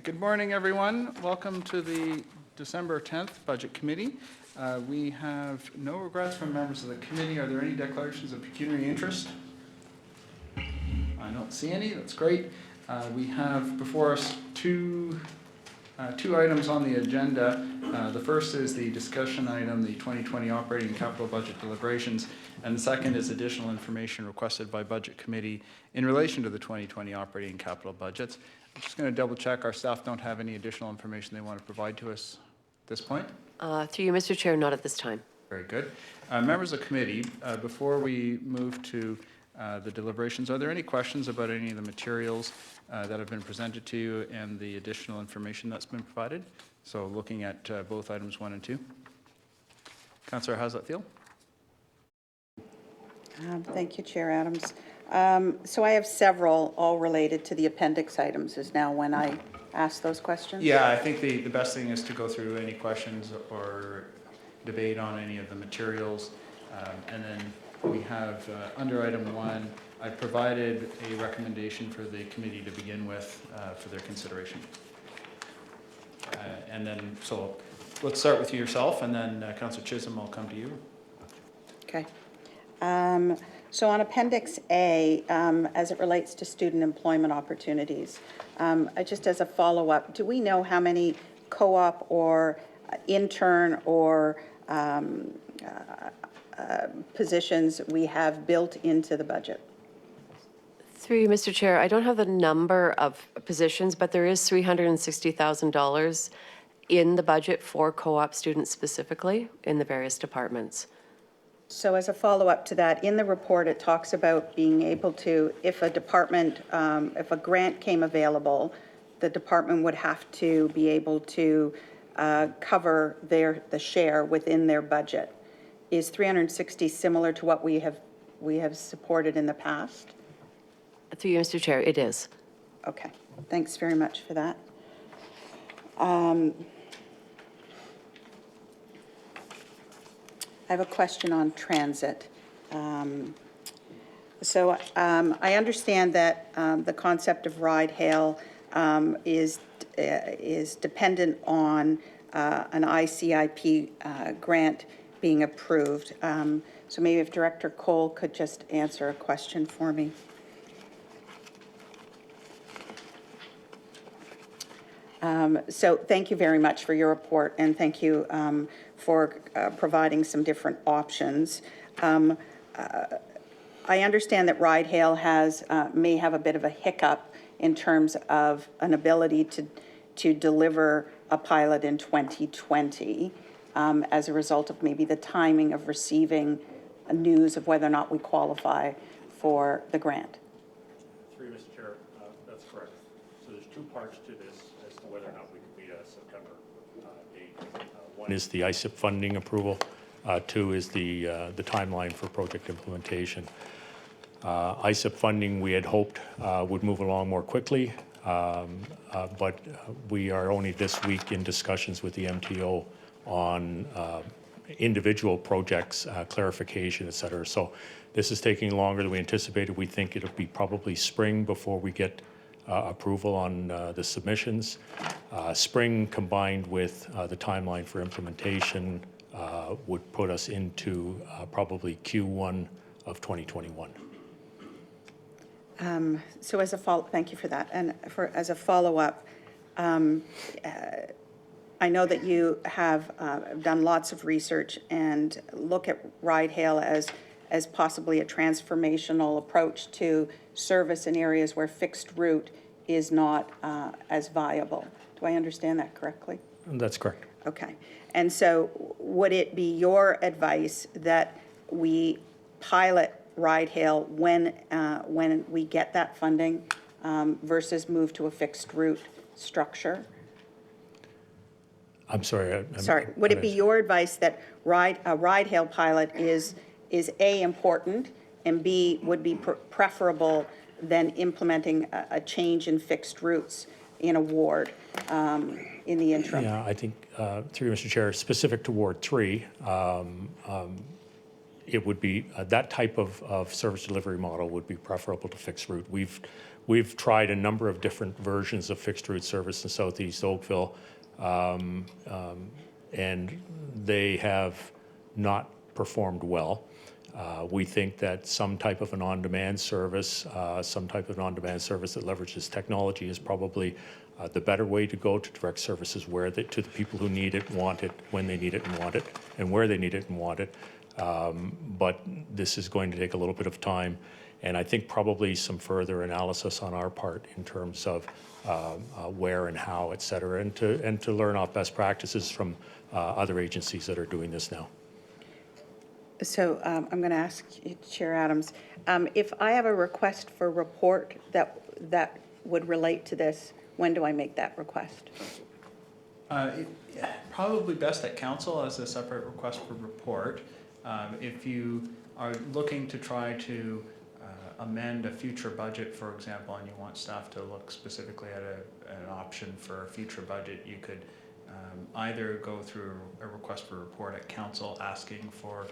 Good morning, everyone. Welcome to the December 10th Budget Committee. We have no regrets from members of the committee. Are there any declarations of pecuniary interest? I don't see any. That's great. We have before us two items on the agenda. The first is the discussion item, the 2020 operating and capital budget deliberations, and the second is additional information requested by Budget Committee in relation to the 2020 operating and capital budgets. I'm just going to double check our staff don't have any additional information they want to provide to us at this point. Through you, Mr. Chair, not at this time. Very good. Members of the committee, before we move to the deliberations, are there any questions about any of the materials that have been presented to you and the additional information that's been provided? So looking at both items 1 and 2. Councillor, how's that feel? Thank you, Chair Adams. So I have several, all related to the appendix items. Is now when I ask those questions? Yeah, I think the best thing is to go through any questions or debate on any of the materials. And then we have, under item 1, I provided a recommendation for the committee to begin with for their consideration. And then, so let's start with yourself, and then Councillor Chisholm, I'll come to you. Okay. So on Appendix A, as it relates to student employment opportunities, just as a follow-up, do we know how many co-op or intern or positions we have built into the budget? Through you, Mr. Chair, I don't have the number of positions, but there is $360,000 in the budget for co-op students specifically in the various departments. So as a follow-up to that, in the report, it talks about being able to, if a department, if a grant came available, the department would have to be able to cover the share within their budget. Is 360 similar to what we have supported in the past? Through you, Mr. Chair, it is. Okay, thanks very much for that. I have a question on transit. So I understand that the concept of ride-hail is dependent on an ICIP grant being approved. So maybe if Director Cole could just answer a question for me. So thank you very much for your report, and thank you for providing some different options. I understand that ride-hail may have a bit of a hiccup in terms of an ability to deliver a pilot in 2020 as a result of maybe the timing of receiving news of whether or not we qualify for the grant. Through you, Mr. Chair, that's correct. So there's two parts to this as to whether or not we can meet a September date. One is the ICIP funding approval. Two is the timeline for project implementation. ICIP funding we had hoped would move along more quickly, but we are only this week in discussions with the MTO on individual projects, clarification, et cetera. So this is taking longer than we anticipated. We think it'll be probably spring before we get approval on the submissions. Spring combined with the timeline for implementation would put us into probably Q1 of 2021. So as a thank you for that. And as a follow-up, I know that you have done lots of research and look at ride-hail as possibly a transformational approach to service in areas where fixed route is not as viable. Do I understand that correctly? That's correct. Okay. And so would it be your advice that we pilot ride-hail when we get that funding versus move to a fixed route structure? I'm sorry. Sorry. Would it be your advice that a ride-hail pilot is A, important, and B, would be preferable than implementing a change in fixed routes in a ward in the interim? Yeah, I think, through you, Mr. Chair, specific to Ward 3, it would be that type of service delivery model would be preferable to fixed route. we've tried a number of different versions of fixed route service in southeast Oakville, and they have not performed well. We think that some type of an on-demand service, that leverages technology is probably the better way to go to direct services to the people who need it, want it, when they need it and want it, and where they need it and want it. But this is going to take a little bit of time, and I think probably some further analysis on our part in terms of where and how, et cetera, and to learn off best practices from other agencies that are doing this now. So I'm going to ask you, Chair Adams, if I have a request for report that would relate to this, when do I make that request? Probably best at council as a separate request for report. If you are looking to try to amend a future budget, for example, and you want staff to look specifically at an option for a future budget, you could either go through a request for report at council asking for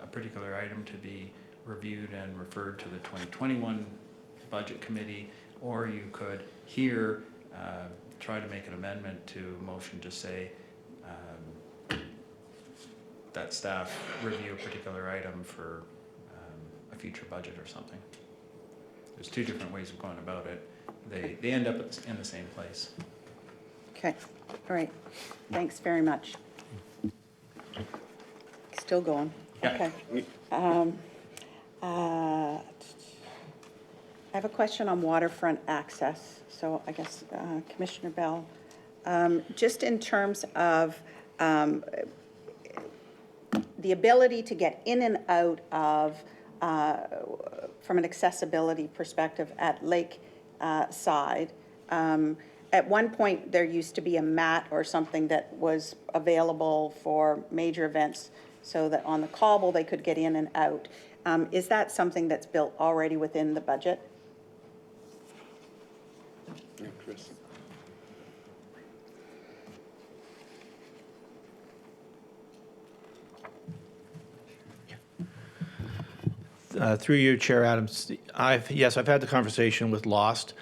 a particular item to be reviewed and referred to the 2021 budget committee, or you could here try to make an amendment to motion to say that staff review a particular item for a future budget or something. There's two different ways of going about it. They end up in the same place. Okay, all right. Thanks very much. Still going. Yeah. Okay. I have a question on waterfront access. So I guess Commissioner Bell, just in terms of the ability to get in and out of, from an accessibility perspective at lake side. At one point, there used to be a mat or something that was available for major events so that on the cobble they could get in and out. Is that something that's built already within the budget? Yeah, Chris. Through you, Chair Adams, I've had the conversation with Lost.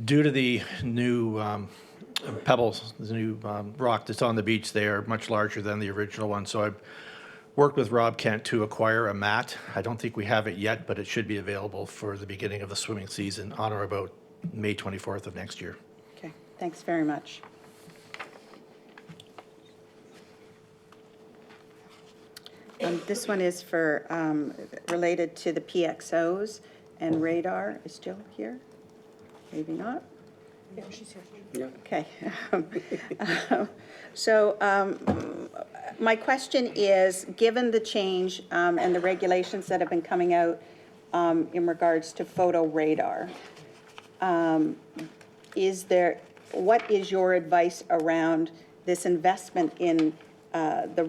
Due to the new pebbles, the new rock that's on the beach, they are much larger than the original one. So I've worked with Rob Kent to acquire a mat. I don't think we have it yet, but it should be available for the beginning of the swimming season on or about May 24th of next year. Okay, thanks very much. This one is for, related to the PXOs, and radar is still here? Maybe not? Yeah, she's here. Yeah. Okay. So my question is, given the change and the regulations that have been coming out in regards to photo radar, what is your advice around this investment in the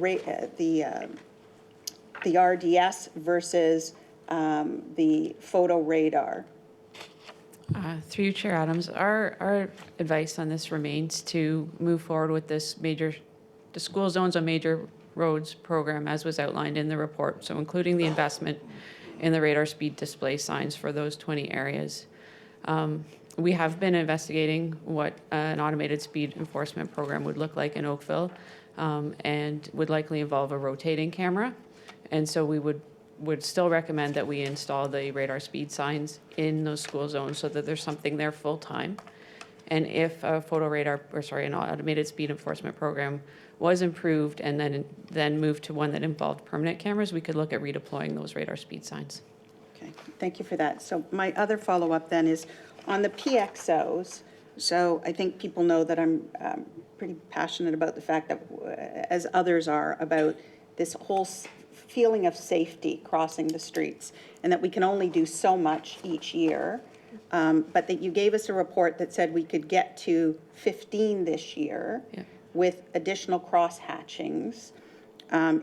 RDS versus the photo radar? Through you, Chair Adams, our advice on this remains to move forward with this the school zones on major roads program as was outlined in the report. So including the investment in the radar speed display signs for those 20 areas. We have been investigating what an automated speed enforcement program would look like in Oakville, and would likely involve a rotating camera. And so we would still recommend that we install the radar speed signs in those school zones so that there's something there full time. And if a an automated speed enforcement program was improved and then moved to one that involved permanent cameras, we could look at redeploying those radar speed signs. Okay, thank you for that. So my other follow-up then is on the PXOs. So I think people know that I'm pretty passionate about the fact that, as others are, about this whole feeling of safety crossing the streets, and that we can only do so much each year, but that you gave us a report that said we could get to 15 this year. Yeah. With additional cross-hatchings,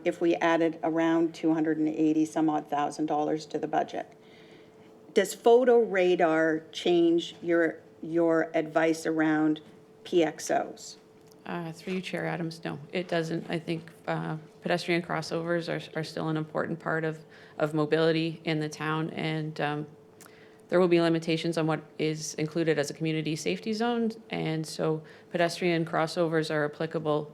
if we added around $280 some odd thousand to the budget. Does photo radar change your advice around PXOs? Through you, Chair Adams, no, it doesn't. I think pedestrian crossovers are still an important part of mobility in the town, and the there will be limitations on what is included as a community safety zone, and so pedestrian crossovers are applicable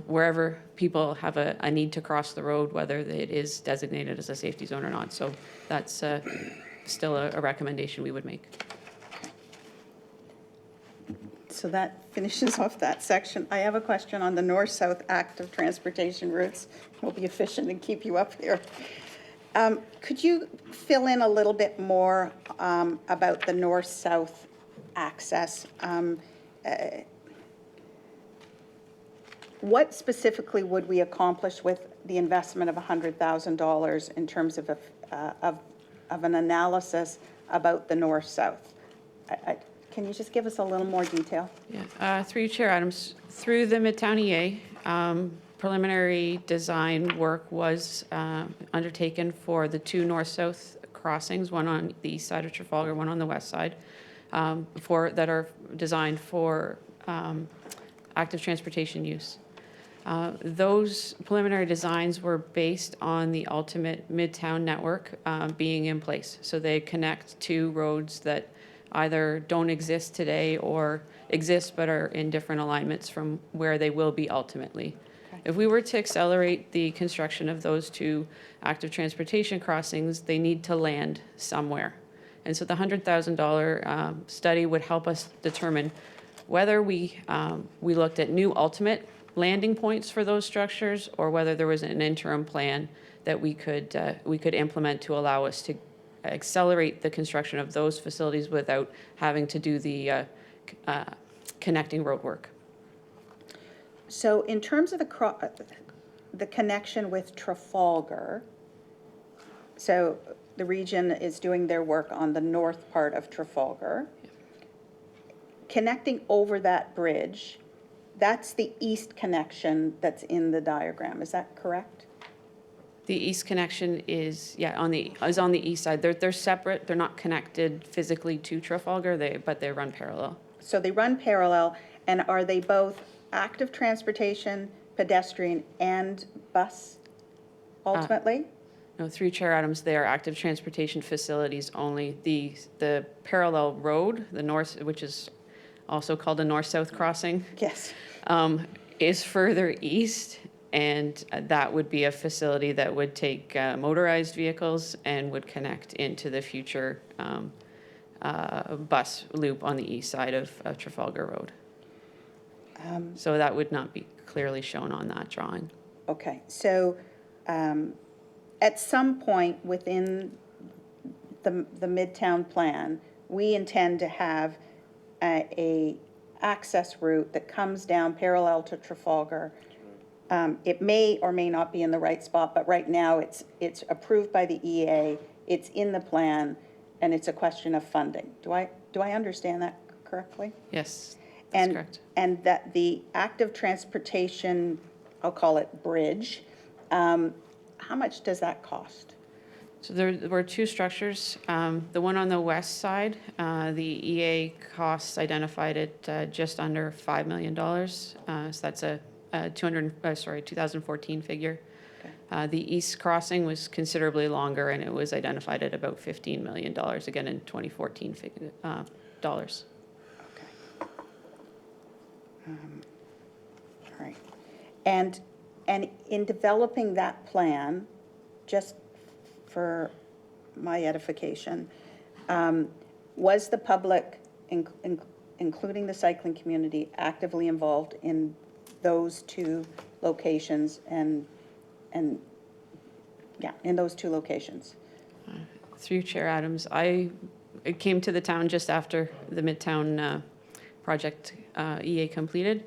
wherever people have a need to cross the road, whether it is designated as a safety zone or not. So that's still a recommendation we would make. So that finishes off that section. I have a question on the north-south active transportation routes. We'll be efficient and keep you up here. Could you fill in a little bit more about the north-south access? What specifically would we accomplish with the investment of $100,000 in terms of an analysis about the north-south? Can you just give us a little more detail? Yeah, through you, Chair Adams, through the Midtown EA, preliminary design work was undertaken for the two north-south crossings, one on the east side of Trafalgar, one on the west side, that are designed for active transportation use. Those preliminary designs were based on the ultimate Midtown network being in place. So they connect two roads that either don't exist today or exist but are in different alignments from where they will be ultimately. Okay. If we were to accelerate the construction of those two active transportation crossings, they need to land somewhere. And so the $100,000 study would help us determine whether we looked at new ultimate landing points for those structures or whether there was an interim plan that we could implement to allow us to accelerate the construction of those facilities without having to do the connecting road work. So in terms of the connection with Trafalgar, so the region is doing their work on the north part of Trafalgar. Yeah. Connecting over that bridge, that's the east connection that's in the diagram. Is that correct? The east connection is, on the east side. They're separate. They're not connected physically to Trafalgar, but they run parallel. So they run parallel, and are they both active transportation, pedestrian, and bus ultimately? No, through Chair Adams, they are active transportation facilities only. The parallel road, the north, which is also called a north-south crossing. Yes. Is further east. And that would be a facility that would take motorized vehicles and would connect into the future bus loop on the east side of Trafalgar Road. So that would not be clearly shown on that drawing. Okay, so at some point within the Midtown plan, we intend to have a access route that comes down parallel to Trafalgar. It may or may not be in the right spot, but right now it's approved by the EA, it's in the plan, and it's a question of funding. Do I understand that correctly? Yes, that's correct. And that the active transportation, I'll call it bridge, how much does that cost? So there were two structures. The one on the west side, the EA costs identified at just under $5 million. So that's a 2014 figure. Okay. The east crossing was considerably longer, and it was identified at about $15 million, again in 2014 dollars. Okay. All right. And in developing that plan, just for my edification, was the public, including the cycling community, actively involved in those two locations in those two locations? Through Chair Adams, it came to the town just after the Midtown project EA completed.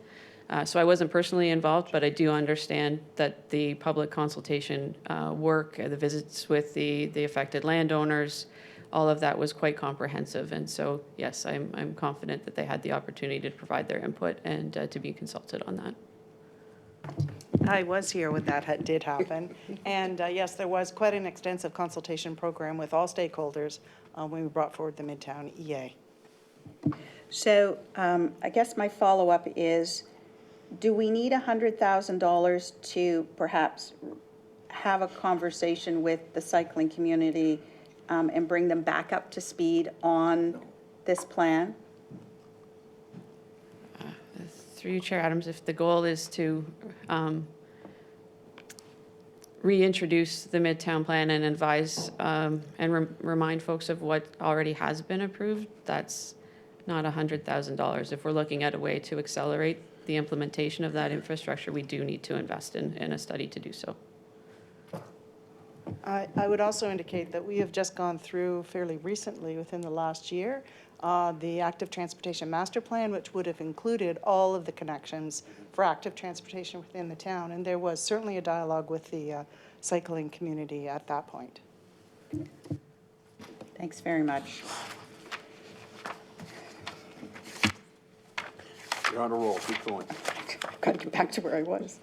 So I wasn't personally involved, but I do understand that the public consultation work, the visits with the affected landowners, all of that was quite comprehensive. And so, yes, I'm confident that they had the opportunity to provide their input and to be consulted on that. I was here when that did happen. And yes, there was quite an extensive consultation program with all stakeholders when we brought forward the Midtown EA. So I guess my follow-up is, do we need $100,000 to perhaps have a conversation with the cycling community and bring them back up to speed on this plan? Through you, Chair Adams, if the goal is to reintroduce the Midtown Plan and advise and remind folks of what already has been approved, that's not $100,000. If we're looking at a way to accelerate the implementation of that infrastructure, we do need to invest in a study to do so. I would also indicate that we have just gone through fairly recently, within the last year, the Active Transportation Master Plan, which would have included all of the connections for active transportation within the town. And there was certainly a dialogue with the cycling community at that point. Thanks very much. You're on a roll, keep going. I've got to get back to where I was.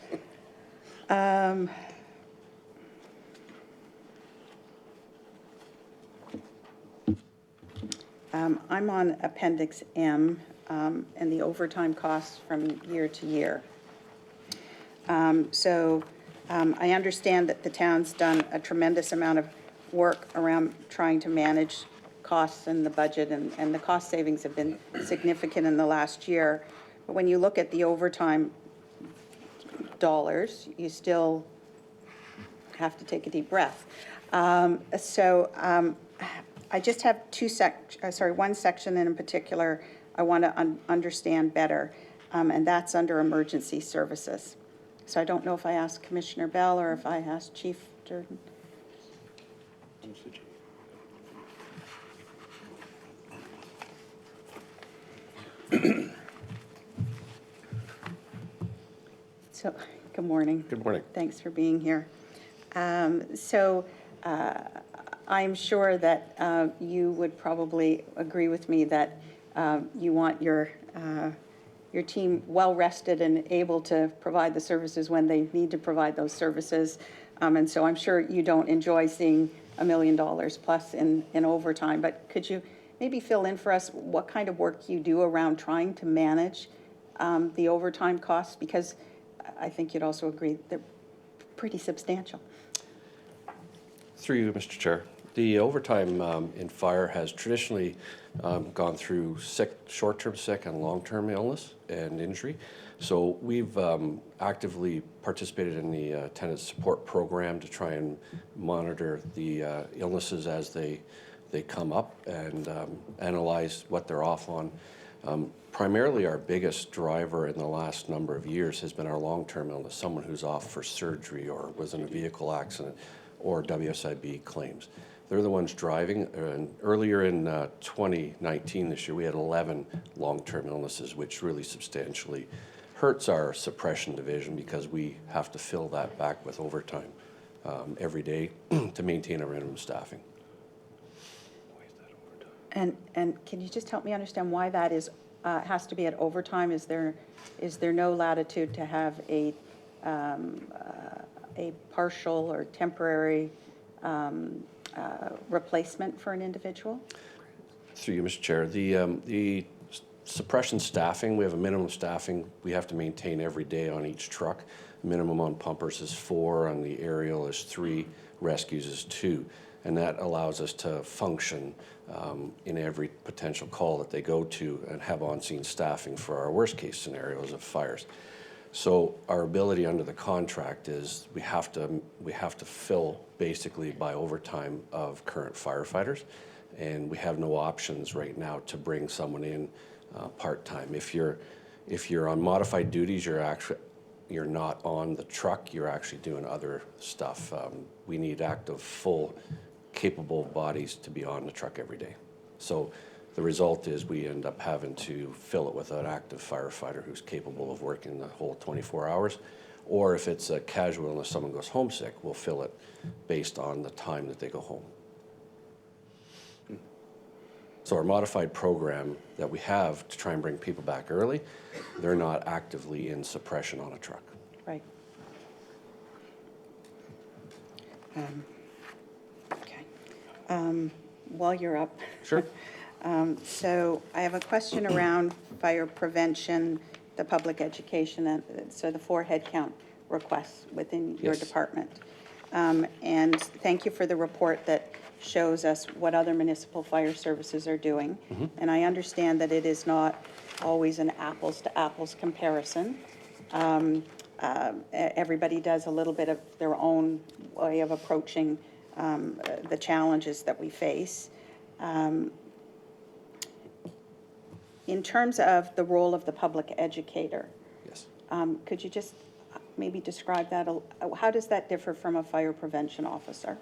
I'm on Appendix M and the overtime costs from year to year. I understand that the town's done a tremendous amount of work around trying to manage costs in the budget, and the cost savings have been significant in the last year. But when you look at the overtime dollars, you still have to take a deep breath. I just have one section in particular I want to understand better, and that's under emergency services. So I don't know if I asked Commissioner Bell or if I asked Chief Durden. So, good morning. Good morning. Thanks for being here. I'm sure that you would probably agree with me that you want your team well-rested and able to provide the services when they need to provide those services. And so I'm sure you don't enjoy seeing $1 million plus in overtime. But could you maybe fill in for us what kind of work you do around trying to manage the overtime costs? Because I think you'd also agree they're pretty substantial. Through you, Mr. Chair. The overtime in fire has traditionally gone through short-term sick and long-term illness and injury. So we've actively participated in the tenant support program to try and monitor the illnesses as they come up and analyze what they're off on. Primarily our biggest driver in the last number of years has been our long-term illness, someone who's off for surgery or was in a vehicle accident or WSIB claims. They're the ones driving. And earlier in 2019, this year, we had 11 long-term illnesses, which really substantially hurts our suppression division because we have to fill that back with overtime every day to maintain our minimum staffing. And can you just help me understand why that is has to be at overtime? Is there no latitude to have a partial or temporary replacement for an individual? Through you, Mr. Chair. The suppression staffing, we have a minimum staffing we have to maintain every day on each truck. Minimum on pumpers is 4, on the aerial is 3, rescues is 2. And that allows us to function in every potential call that they go to and have on-scene staffing for our worst-case scenarios of fires. So our ability under the contract is we have to fill basically by overtime of current firefighters, and we have no options right now to bring someone in part-time. If you're on modified duties, you're not on the truck. You're actually doing other stuff. We need active, full, capable bodies to be on the truck every day. So the result is we end up having to fill it with an active firefighter who's capable of working the whole 24 hours. Or if it's a casual illness, someone goes homesick, we'll fill it based on the time that they go home. So our modified program that we have to try and bring people back early, they're not actively in suppression on a truck. Right. Okay. While you're up. Sure. So I have a question around fire prevention, the public education, and so the 4 headcount requests within your Yes. department. And thank you for the report that shows us what other municipal fire services are doing. And I understand that it is not always an apples-to-apples comparison. Everybody does a little bit of their own way of approaching the challenges that we face. In terms of the role of the public educator, Yes. could you just maybe describe that? How does that differ from a fire prevention officer?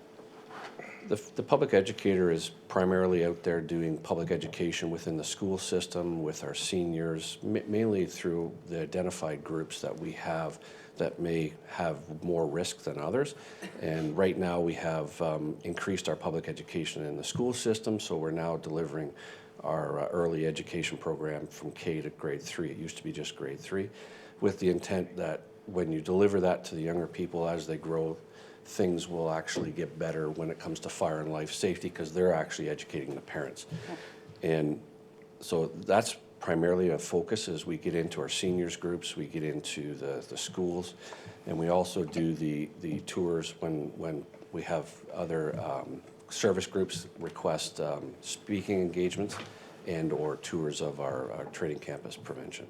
The public educator is primarily out there doing public education within the school system with our seniors, mainly through the identified groups that we have that may have more risk than others. And right now we have increased our public education in the school system, so we're now delivering our early education program from K to grade 3. It used to be just grade 3, with the intent that when you deliver that to the younger people as they grow, things will actually get better when it comes to fire and life safety, because they're actually educating the parents. And so that's primarily a focus as we get into our seniors groups, we get into the schools, and we also do the tours when we have other service groups request speaking engagements and or tours of our training campus prevention.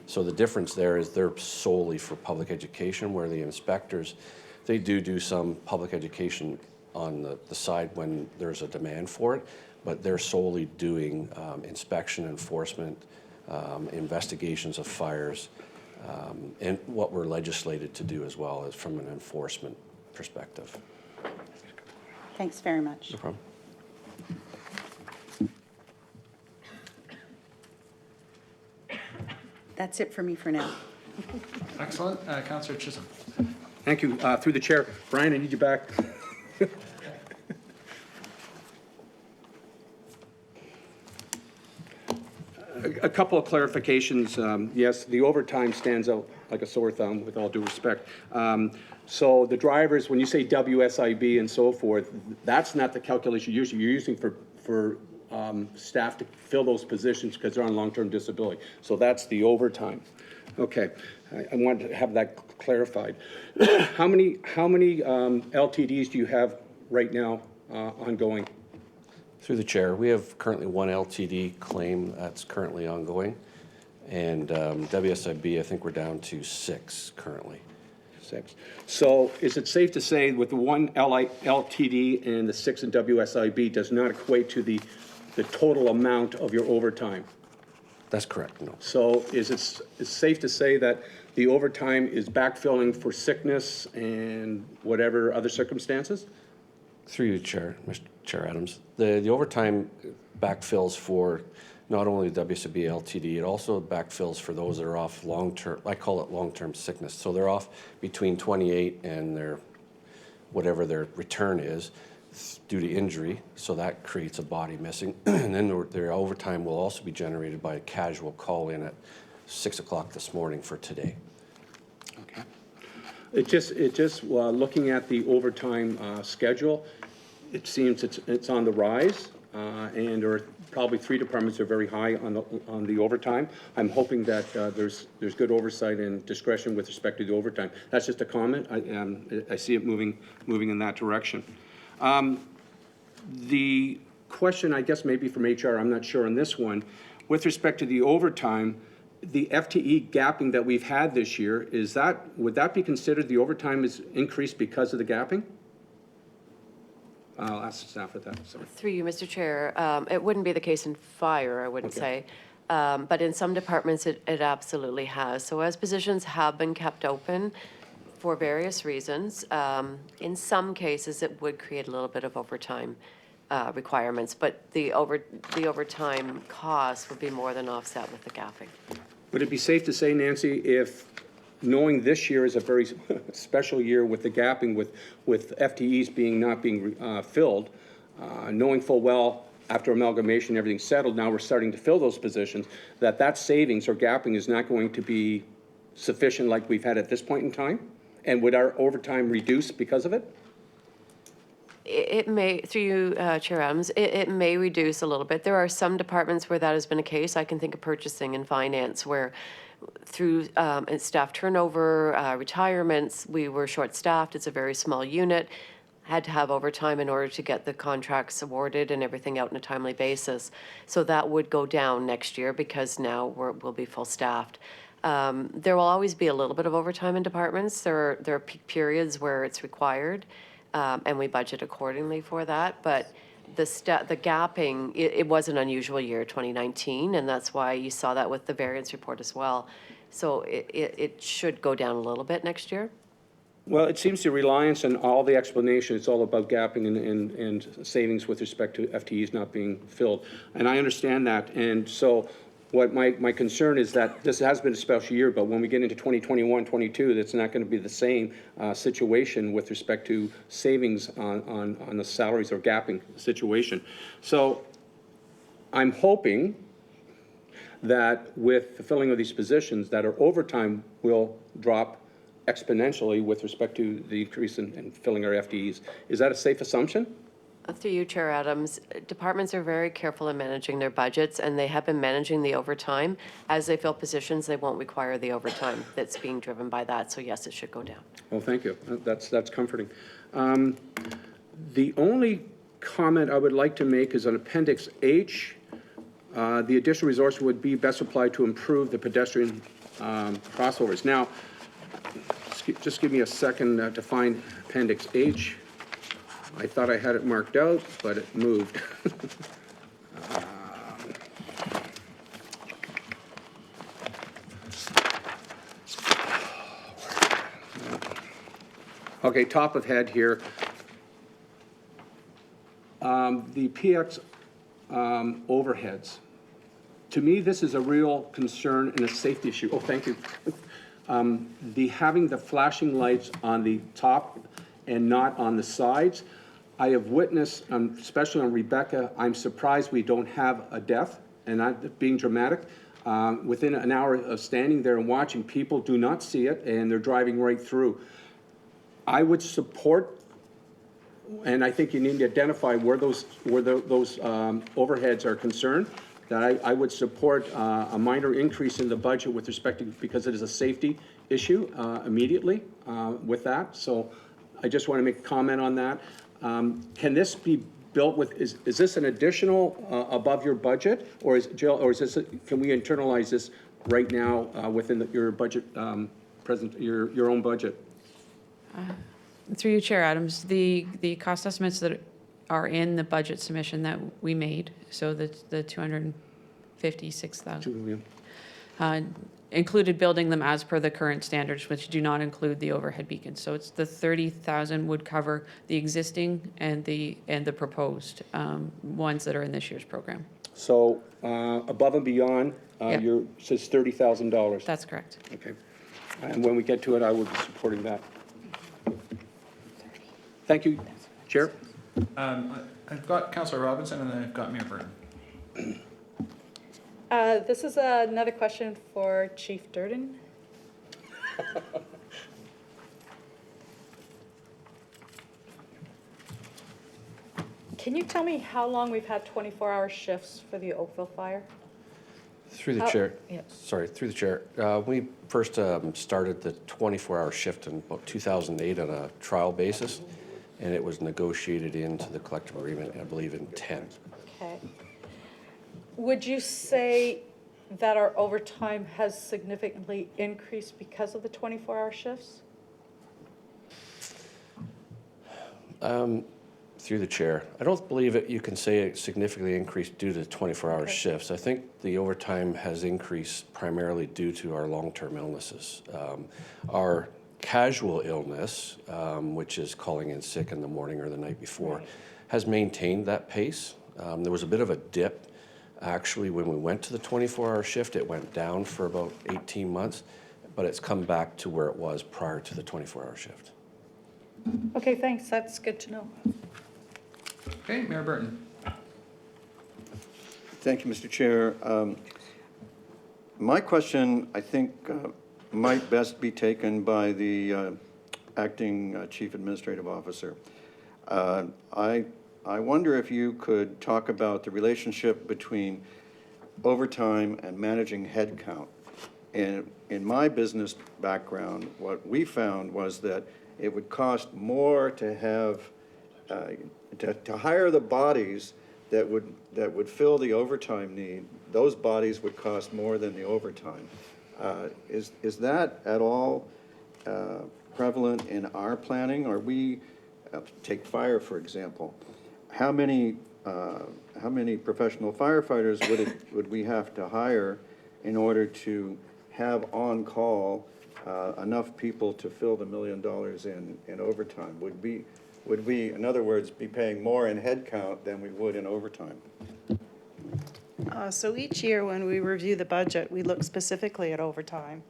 So the difference there is they're solely for public education, where the inspectors, they do some public education on the side when there's a demand for it, but they're solely doing inspection, enforcement, investigations of fires, and what we're legislated to do as well as from an enforcement perspective. Thanks very much. No problem. That's it for me for now. Excellent. Councillor Chisholm. Thank you. Through the chair, Brian, I need you back. A couple of clarifications. Yes, the overtime stands out like a sore thumb, with all due respect. So the drivers, when you say WSIB and so forth, that's not the calculation you're using for staff to fill those positions because they're on long-term disability. So that's the overtime. Okay, I wanted to have that clarified. How many LTDs do you have right now ongoing? Through the chair, we have currently one LTD claim that's currently ongoing, and WSIB, I think we're down to 6 currently. 6. So is it safe to say with the one LTD and the 6 in WSIB does not equate to the total amount of your overtime? That's correct, no. So it's safe to say that the overtime is backfilling for sickness and whatever other circumstances? Through you, Chair, Mr. Chair Adams. The overtime backfills for not only the WSIB LTD, it also backfills for those that are off long-term, I call it long-term sickness. So they're off between 28 and whatever their return is due to injury, so that creates a body missing. And then their overtime will also be generated by a casual call-in at 6 o'clock this morning for today. Okay. It just looking at the overtime schedule, it seems it's on the rise, and there are probably 3 departments that are very high on the overtime. I'm hoping that there's good oversight and discretion with respect to the overtime. That's just a comment. I see it moving in that direction. The question, I guess, maybe from HR, I'm not sure on this one, with respect to the overtime, the FTE gapping that we've had this year, would that be considered the overtime is increased because of the gapping? I'll ask the staff for that, sorry. Through you, Mr. Chair, it wouldn't be the case in fire, I wouldn't say. But in some departments, it absolutely has. So as positions have been kept open for various reasons, in some cases, it would create a little bit of overtime requirements, but the overtime cost would be more than offset with the gapping. Would it be safe to say, Nancy, if knowing this year is a very special year with the gapping, with FTEs not being filled, knowing full well after amalgamation, everything's settled, now we're starting to fill those positions, that savings or gapping is not going to be sufficient like we've had at this point in time? And would our overtime reduce because of it? It may, through you, Chair Adams, it may reduce a little bit. There are some departments where that has been a case. I can think of purchasing and finance, where through staff turnover, retirements, we were short-staffed. It's a very small unit. had to have overtime in order to get the contracts awarded and everything out on a timely basis. So that would go down next year because now we'll be full staffed. There will always be a little bit of overtime in departments. There are peak periods where it's required, and we budget accordingly for that. But the gapping, it was an unusual year, 2019, and that's why you saw that with the variance report as well. So it should go down a little bit next year. Well, it seems the reliance on all the explanation, it's all about gapping and savings with respect to FTEs not being filled. And I understand that. And so what my concern is that this has been a special year, but when we get into 2021, 22, that's not going to be the same situation with respect to savings on the salaries or gapping situation. So I'm hoping that with the filling of these positions, that our overtime will drop exponentially with respect to the increase in filling our FTEs. Is that a safe assumption? Through you, Chair Adams, departments are very careful in managing their budgets, and they have been managing the overtime. As they fill positions, they won't require the overtime that's being driven by that. So yes, it should go down. Oh, thank you. That's comforting. The only comment I would like to make is on Appendix H. The additional resource would be best applied to improve the pedestrian crossovers. Now, just give me a second to find Appendix H. I thought I had it marked out, but it moved. Okay, top of head here. The PX overheads. To me, this is a real concern and a safety issue. Oh, thank you. Having the flashing lights on the top and not on the sides. I have witnessed, especially on Rebecca, I'm surprised we don't have a death, and not being dramatic. Within an hour of standing there and watching, people do not see it, and they're driving right through. I would support, and I think you need to identify where those overheads are concerned, that I would support a minor increase in the budget with respect to, because it is a safety issue immediately with that. So I just want to make a comment on that. Can this be built with, is this an additional above your budget, or is Jill, or is this, can we internalize this right now within your budget, your own budget? Through you, Chair Adams, the cost estimates that are in the budget submission that we made, so the 256,000, included building them as per the current standards, which do not include the overhead beacons. So it's the 30,000 would cover the existing and the proposed ones that are in this year's program. So above and beyond, Yeah. says $30,000. That's correct. Okay. And when we get to it, I will be supporting that. Thank you, Chair. I've got Councillor Robinson and then I've got Mayor Burton. This is another question for Chief Durden. Can you tell me how long we've had 24-hour shifts for the Oakville fire? Through the chair, yeah. sorry, through the chair. We first started the 24-hour shift in about 2008 on a trial basis, and it was negotiated into the collective agreement, I believe, in 10. Okay. Would you say that our overtime has significantly increased because of the 24-hour shifts? Through the chair, I don't believe it. You can say it significantly increased due to 24-hour shifts. I think the overtime has increased primarily due to our long-term illnesses. Our casual illness, which is calling in sick in the morning or the night before, has maintained that pace. There was a bit of a dip. Actually, when we went to the 24-hour shift, it went down for about 18 months, but it's come back to where it was prior to the 24-hour shift. Okay, thanks. That's good to know. Okay, Mayor Burton. Thank you, Mr. Chair. My question, I think, might best be taken by the acting Chief Administrative Officer. I wonder if you could talk about the relationship between overtime and managing headcount. And in my business background, what we found was that it would cost more to have to hire the bodies that would fill the overtime need, those bodies would cost more than the overtime. Is that at all prevalent in our planning? Are we, take fire for example, how many professional firefighters would we have to hire in order to have on-call enough people to fill the $1 million in overtime? Would we, in other words, be paying more in headcount than we would in overtime? So each year when we review the budget, we look specifically at overtime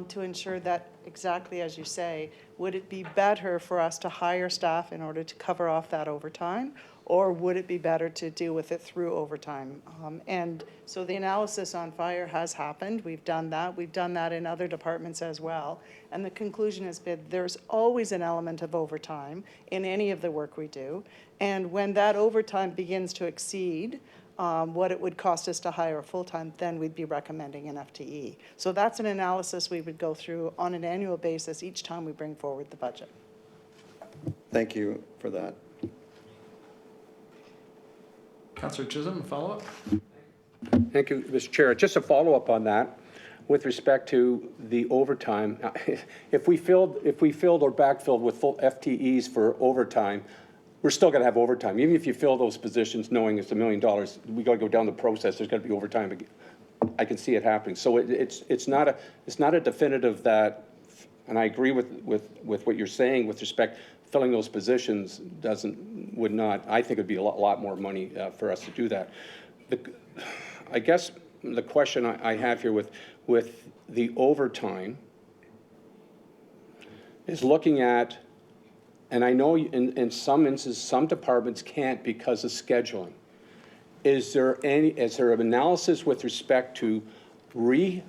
to ensure that, exactly as you say, would it be better for us to hire staff in order to cover off that overtime, or would it be better to deal with it through overtime? And so the analysis on fire has happened. We've done that. We've done that in other departments as well. And the conclusion has been there's always an element of overtime in any of the work we do. And when that overtime begins to exceed what it would cost us to hire a full-time, then we'd be recommending an FTE. So that's an analysis we would go through on an annual basis each time we bring forward the budget. Thank you for that. Councillor Chisholm, a follow-up? Thank you, Mr. Chair. Just a follow-up on that with respect to the overtime. If we filled or backfilled with full FTEs for overtime, we're still going to have overtime. Even if you fill those positions knowing it's $1 million, we got to go down the process. There's got to be overtime. I can see it happening. So it's not a definitive that, and I agree with what you're saying with respect. Filling those positions would not. I think it'd be a lot more money for us to do that. I guess the question I have here with the overtime is looking at, and I know in some instances some departments can't because of scheduling. Is there an analysis with respect to rejigging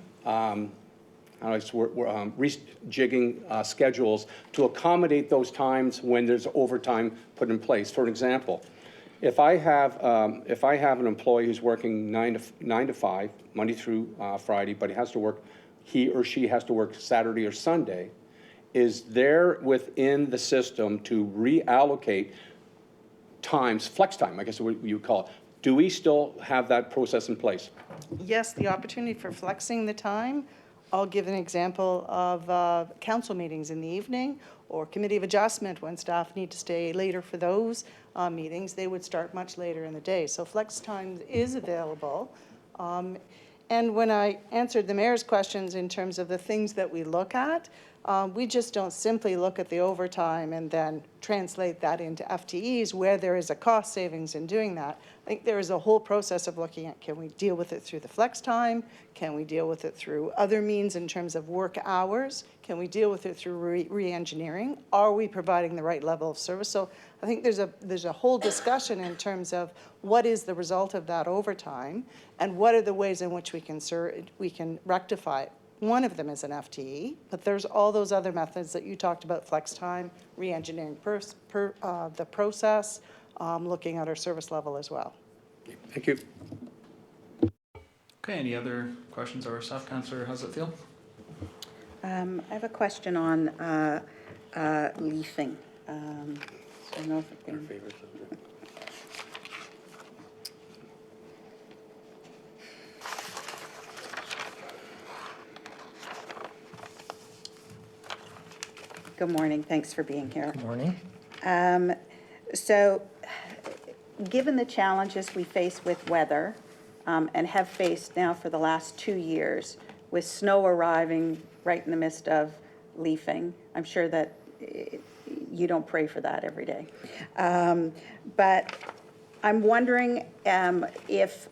schedules to accommodate those times when there's overtime put in place? For example, if I have an employee who's working 9 to 5, Monday through Friday, but he or she has to work Saturday or Sunday, is there within the system to reallocate times, flex time, I guess what you would call it? Do we still have that process in place? Yes, the opportunity for flexing the time. I'll give an example of council meetings in the evening or committee of adjustment when staff need to stay later for those meetings. They would start much later in the day. So flex time is available. And when I answered the mayor's questions in terms of the things that we look at, we just don't simply look at the overtime and then translate that into FTEs where there is a cost savings in doing that. I think there is a whole process of looking at, can we deal with it through the flex time? Can we deal with it through other means in terms of work hours? Can we deal with it through re-engineering? Are we providing the right level of service? So I think there's a whole discussion in terms of what is the result of that overtime and what are the ways in which we can rectify it. One of them is an FTE, but there's all those other methods that you talked about, flex time, re-engineering the process, looking at our service level as well. Thank you. Okay, any other questions or stuff? Councillor Housefield? I have a question on leafing. I don't know if I can... Good morning. Thanks for being here. Good morning. So, given the challenges we face with weather and have faced now for the last 2 years, with snow arriving right in the midst of leafing, I'm sure that you don't pray for that every day. But I'm wondering if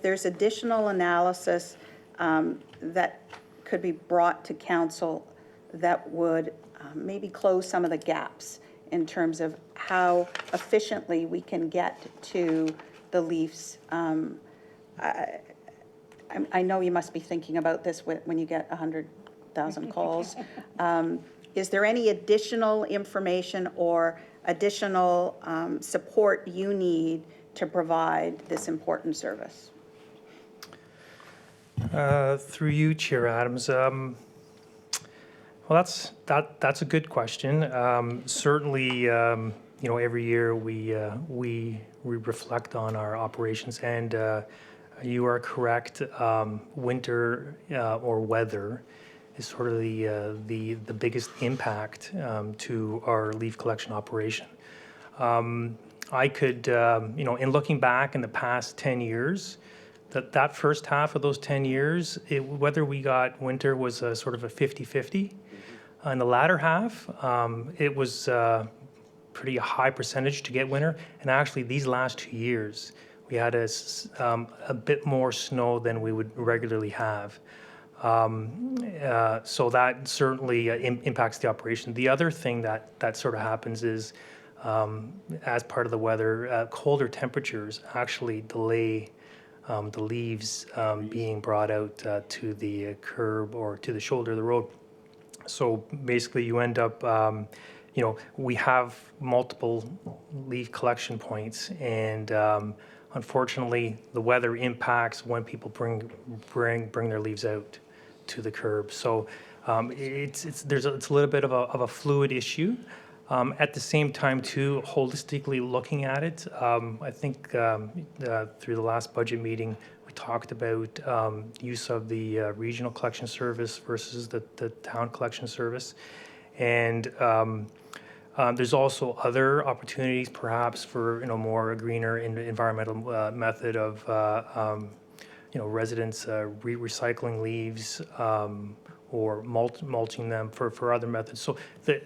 there's additional analysis that could be brought to council that would maybe close some of the gaps in terms of how efficiently we can get to the leafs. I know you must be thinking about this when you get 100,000 calls. Is there any additional information or additional support you need to provide this important service? Through you, Chair Adams. Well, that's a good question. Certainly, every year we reflect on our operations, and you are correct. Winter or weather is sort of the biggest impact to our leaf collection operation. I could, in looking back in the past 10 years, that first half of those 10 years, whether we got winter was sort of a 50-50. In the latter half, it was pretty high percentage to get winter. And actually, these last 2 years, we had a bit more snow than we would regularly have. So that certainly impacts the operation. The other thing that sort of happens is, as part of the weather, colder temperatures actually delay the leaves being brought out to the curb or to the shoulder of the road. So basically, you end up, we have multiple leaf collection points, and unfortunately, the weather impacts when people bring their leaves out to the curb. So it's a little bit of a fluid issue. At the same time, too, holistically looking at it, I think through the last budget meeting, we talked about use of the regional collection service versus the town collection service. And there's also other opportunities, perhaps, for more greener environmental method of residents recycling leaves. Or mulching them for other methods. So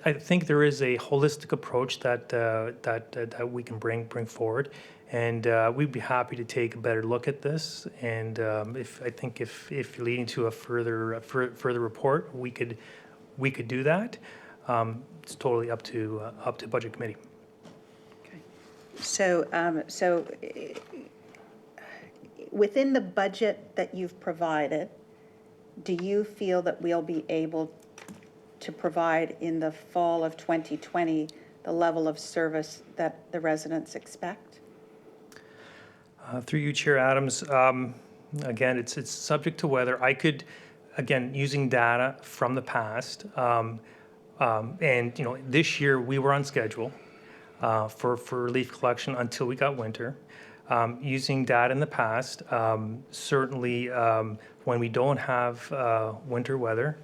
I think there is a holistic approach that we can bring forward, and we'd be happy to take a better look at this. And if leading to a further report, we could do that. It's totally up to Budget Committee. Okay. So within the budget that you've provided, do you feel that we'll be able to provide in the fall of 2020 the level of service that the residents expect? Through you, Chair Adams, again, it's subject to weather. I could, again, using data from the past, and this year we were on schedule for leaf collection until we got winter. Using data in the past, certainly when we don't have winter weather,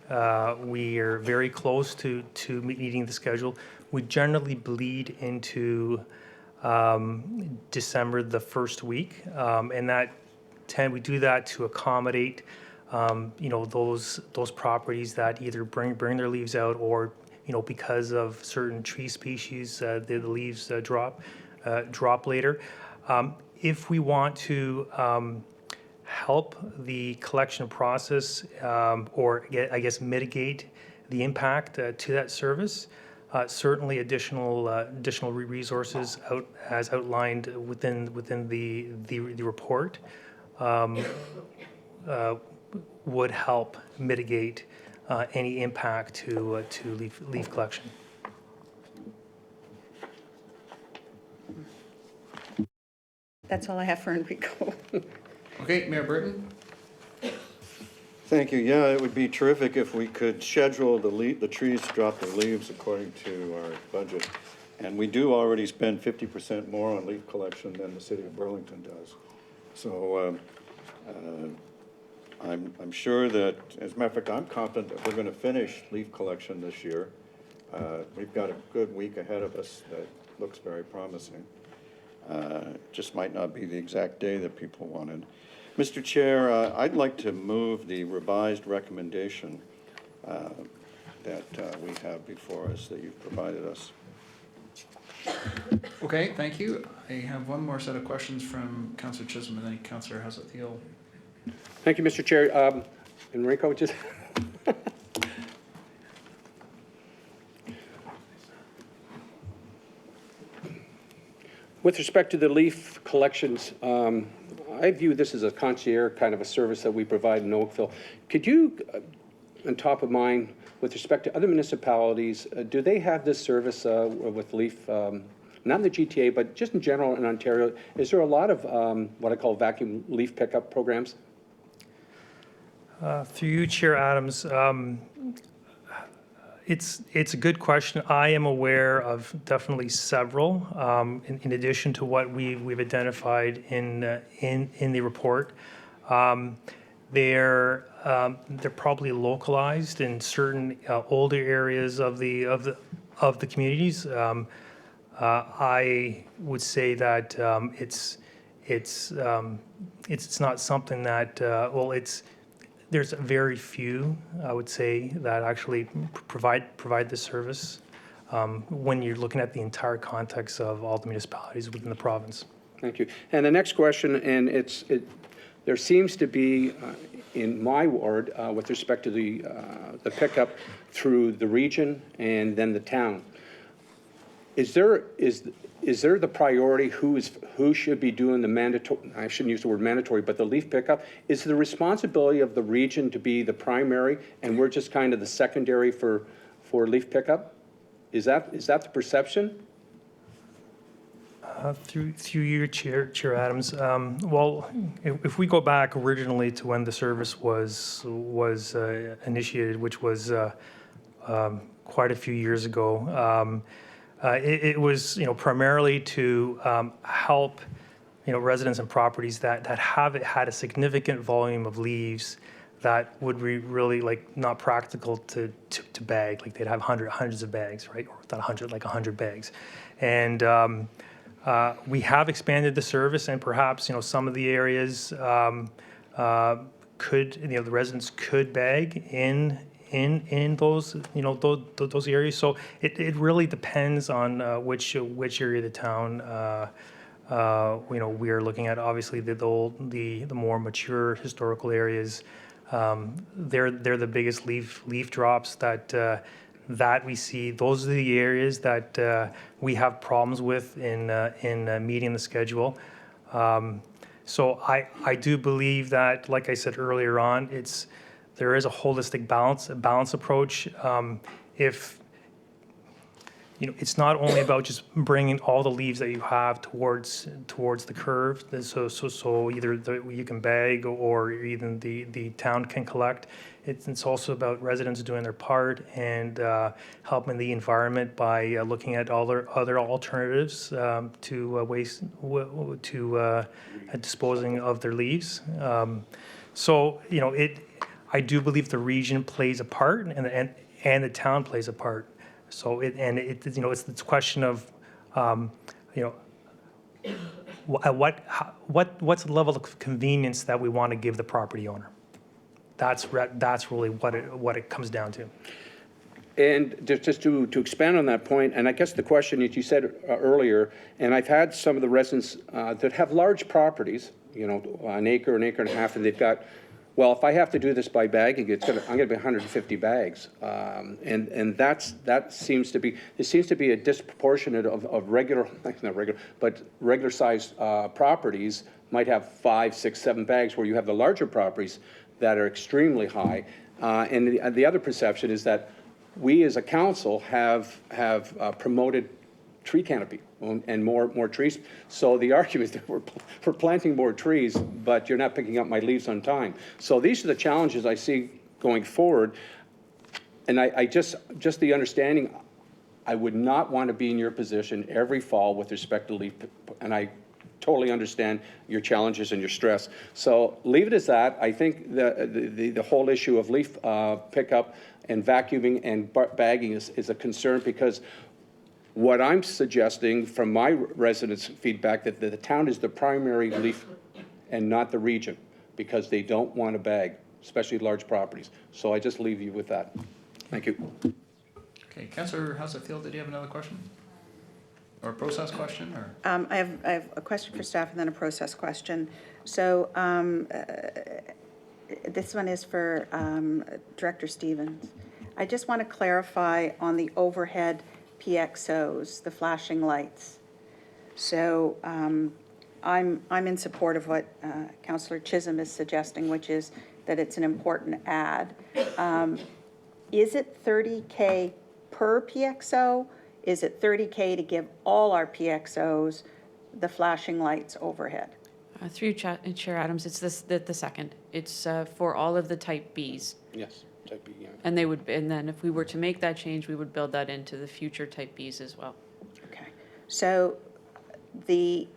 we are very close to meeting the schedule. We generally bleed into December the first week, and we do that to accommodate those properties that either bring their leaves out, or because of certain tree species, the leaves drop later. If we want to help the collection process, or I guess mitigate the impact to that service, certainly additional resources as outlined within the report would help mitigate any impact to leaf collection. That's all I have for Enrico. Okay, Mayor Burton? Thank you. Yeah, it would be terrific if we could schedule the trees to drop their leaves according to our budget. And we do already spend 50% more on leaf collection than the city of Burlington does. So I'm sure that, as a matter of fact, I'm confident that we're going to finish leaf collection this year. We've got a good week ahead of us that looks very promising. Just might not be the exact day that people wanted. Mr. Chair, I'd like to move the revised recommendation that we have before us, that you've provided us. Okay, thank you. I have one more set of questions from Councillor Chisholm and then Councillor Hassett-Thiel. Thank you, Mr. Chair. Enrico, just with respect to the leaf collections, I view this as a concierge kind of a service that we provide in Oakville. Could you, on top of mind, with respect to other municipalities, do they have this service with leaf, not in the GTA, but just in general in Ontario? Is there a lot of what I call vacuum leaf pickup programs? Through you, Chair Adams, It's a good question. I am aware of definitely several, in addition to what we've identified in the report. They're probably localized in certain older areas of the communities. I would say that it's not something that there's very few, I would say, that actually provide this service when you're looking at the entire context of all the municipalities within the province. Thank you. And the next question, and there seems to be, in my ward, with respect to the pickup through the region and then the town, is there the priority who should be doing the mandatory, I shouldn't use the word mandatory, but the leaf pickup? Is the responsibility of the region to be the primary and we're just kind of the secondary for leaf pickup? Is that the perception? Through you, Chair Adams. Well, if we go back originally to when the service was initiated, which was quite a few years ago, it was primarily to help residents and properties that have had a significant volume of leaves that would be really not practical to bag. Like they'd have hundreds of bags, right? Or not 100, like 100 bags, and we have expanded the service, and perhaps some of the areas could the residents could bag in those those areas. So it really depends on which area of the town we are looking at. Obviously the more mature historical areas, they're the biggest leaf drops that we see. Those are the areas that we have problems with in meeting the schedule. So I do believe that, like I said earlier on, there is a holistic balance approach. If it's not only about just bringing all the leaves that you have towards the curve, so either you can bag or even the town can collect. It's also about residents doing their part and helping the environment by looking at all their other alternatives to waste to disposing of their leaves. So I do believe the region plays a part and the town plays a part. So it's a question of what's the level of convenience that we want to give the property owner. That's really what it comes down to. And just to expand on that point, and I guess the question that you said earlier, and I've had some of the residents that have large properties, an acre and a half, and they've got, well, if I have to do this by bagging, I'm going to be 150 bags, and that seems to be a disproportionate of regular, not regular, but regular sized properties might have 5, 6, 7 bags, where you have the larger properties that are extremely high. And the other perception is that we as a council have promoted tree canopy and more trees. So the argument is that we're planting more trees, but you're not picking up my leaves on time. So these are the challenges I see going forward. And I just the understanding, I would not want to be in your position every fall with respect to leaf, and I totally understand your challenges and your stress. So leave it as that. I think the whole issue of leaf pickup and vacuuming and bagging is a concern, because what I'm suggesting from my residents' feedback that the town is the primary leaf and not the region, because they don't want to bag, especially large properties. So I just leave you with that. Thank you. Okay, Councillor Housefield, did you have another question? Or a process question, or? I have a question for staff and then a process question. So this one is for Director Stevens. I just want to clarify on the overhead PXOs, the flashing lights. So I'm in support of what Councillor Chisholm is suggesting, which is that it's an important add. Is it $30K per PXO? Is it $30K to give all our PXOs the flashing lights overhead? Through Chair Adams, it's the second. It's for all of the Type Bs. Yes. Type B, yeah. And they would, and then if we were to make that change, we would build that into the future type Bs as well. Okay. So the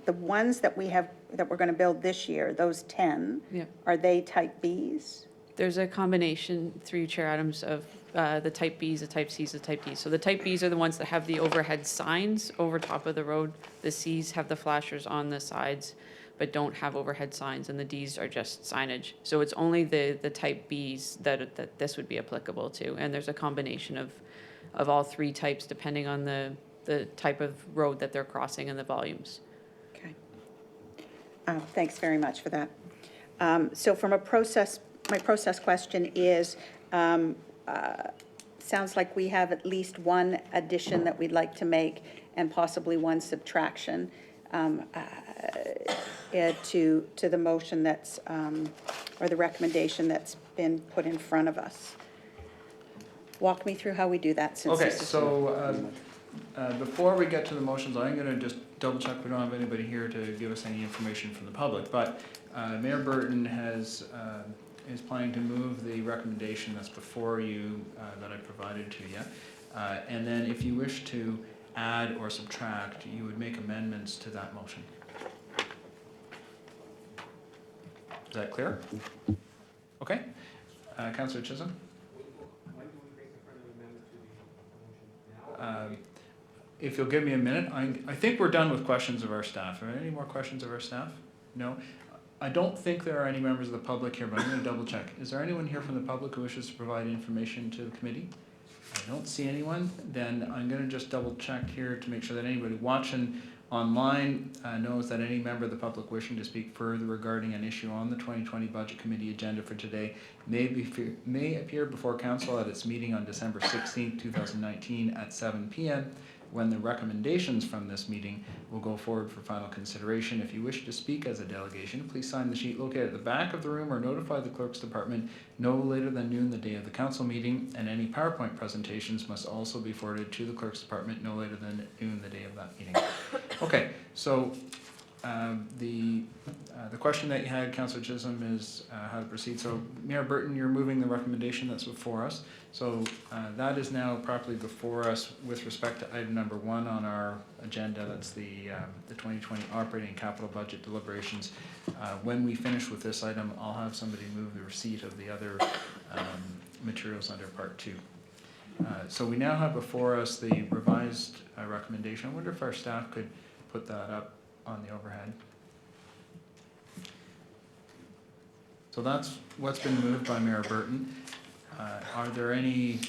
ones that we have, that we're going to build this year, those 10, Yep. are they type Bs? There's a combination, through you, Chair Adams, of the type Bs, the type Cs, the type Ds. So the type Bs are the ones that have the overhead signs over top of the road. The Cs have the flashers on the sides, but don't have overhead signs, and the Ds are just signage. So it's only the type Bs that this would be applicable to. And there's a combination of all three types, depending on the type of road that they're crossing and the volumes. Okay. Thanks very much for that. So from a process, my process question is, sounds like we have at least one addition that we'd like to make and possibly one subtraction to the motion that's, or the recommendation that's been put in front of us. Walk me through how we do that, since Okay, this is. so before we get to the motions, I'm going to just double check we don't have anybody here to give us any information from the public, but Mayor Burton is planning to move the recommendation that's before you that I provided to you. And then if you wish to add or subtract, you would make amendments to that motion. Is that clear? Okay. Councillor Chisholm? If you'll give me a minute, I think we're done with questions of our staff. Are there any more questions of our staff? No? I don't think there are any members of the public here, but I'm going to double check. Is there anyone here from the public who wishes to provide information to the committee? I don't see anyone. Then I'm going to just double check here to make sure that anybody watching online knows that any member of the public wishing to speak further regarding an issue on the 2020 Budget Committee agenda for today may appear before Council at its meeting on December 16, 2019 at 7 p.m. when the recommendations from this meeting will go forward for final consideration. If you wish to speak as a delegation, please sign the sheet located at the back of the room or notify the Clerk's Department no later than noon the day of the Council meeting, and any PowerPoint presentations must also be forwarded to the Clerk's Department no later than noon the day of that meeting. Okay, so the question that you had, Councillor Chisholm, is how to proceed. So Mayor Burton, you're moving the recommendation that's before us. So that is now properly before us with respect to item number 1 on our agenda. That's the 2020 operating and capital budget deliberations. When we finish with this item, I'll have somebody move the receipt of the other materials under part 2. So we now have before us the revised recommendation. I wonder if our staff could put that up on the overhead. So that's what's been moved by Mayor Burton. Are there any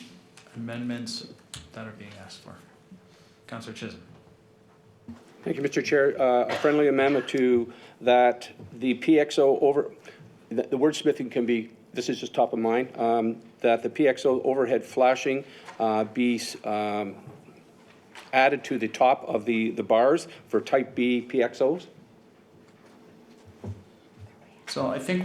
amendments that are being asked for? Councillor Chisholm. Thank you, Mr. Chair. A friendly amendment to that the PXO over, the wordsmithing can be, this is just top of mind, that the PXO overhead flashing be added to the top of the bars for type B PXOs. So I think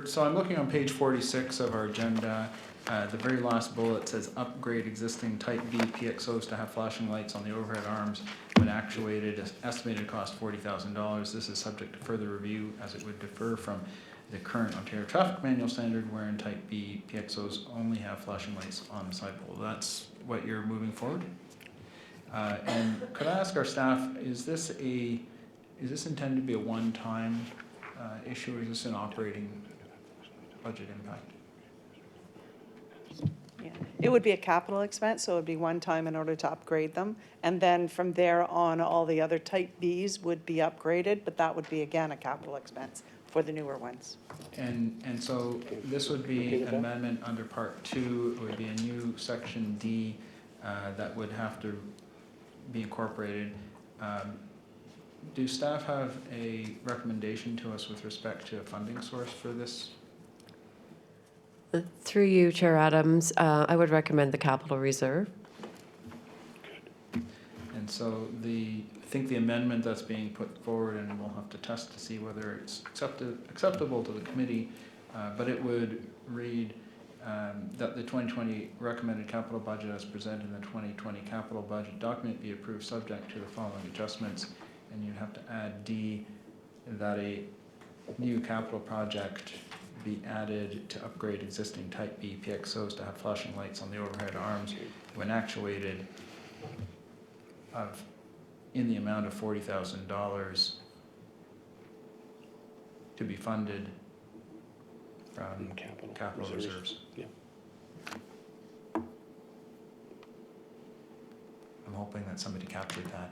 so I'm looking on page 46 of our agenda. The very last bullet says upgrade existing type B PXOs to have flashing lights on the overhead arms when actuated, estimated cost $40,000. This is subject to further review as it would differ from the current Ontario Traffic Manual standard wherein type B PXOs only have flashing lights on the side pole. That's what you're moving forward? And could I ask our staff, is this intended to be a one-time issue, or is this an operating budget impact? Yeah. It would be a capital expense, so it would be one time in order to upgrade them. And then from there on, all the other type Bs would be upgraded, but that would be, again, a capital expense for the newer ones. And so this would be an amendment under part 2. It would be a new section D that would have to be incorporated. Do staff have a recommendation to us with respect to a funding source for this? Through you, Chair Adams, I would recommend the capital reserve. And so I think the amendment that's being put forward, and we'll have to test to see whether it's acceptable to the committee, but it would read that the 2020 recommended capital budget as presented in the 2020 capital budget document be approved subject to the following adjustments. And you'd have to add D, that a new capital project be added to upgrade existing Type B PXOs to have flashing lights on the overhead arms when actuated in the amount of $40,000 to be funded from capital reserves. Yeah. I'm hoping that somebody captured that.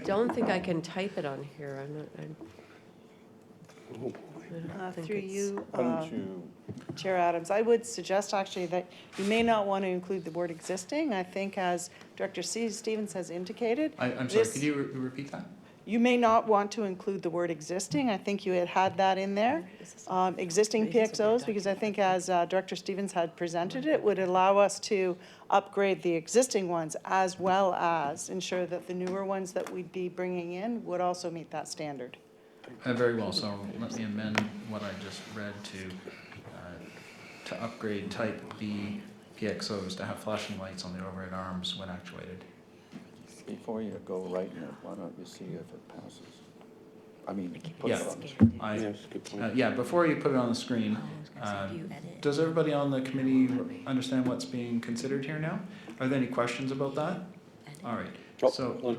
Don't think I can type it on here. I'm not, I don't think Through it's- you, Why don't you, Chair Adams, I would suggest actually that you may not want to include the word existing. I think as Director Stevens has indicated. I'm sorry, this- could you repeat that? You may not want to include the word existing. I think you had that in there. Existing PXOs, because I think as Director Stevens had presented it, would allow us to upgrade the existing ones as well as ensure that the newer ones that we'd be bringing in would also meet that standard. Very well, so let me amend what I just read to upgrade Type B PXOs to have flashing lights on the overhead arms when actuated. before you go writing it, why don't you see if it passes? I mean, put Yeah. it on the screen. Yes, good point. Yeah, before you put it on the screen, does everybody on the committee understand what's being considered here now? Are there any questions about that? All right, Oh, so, hold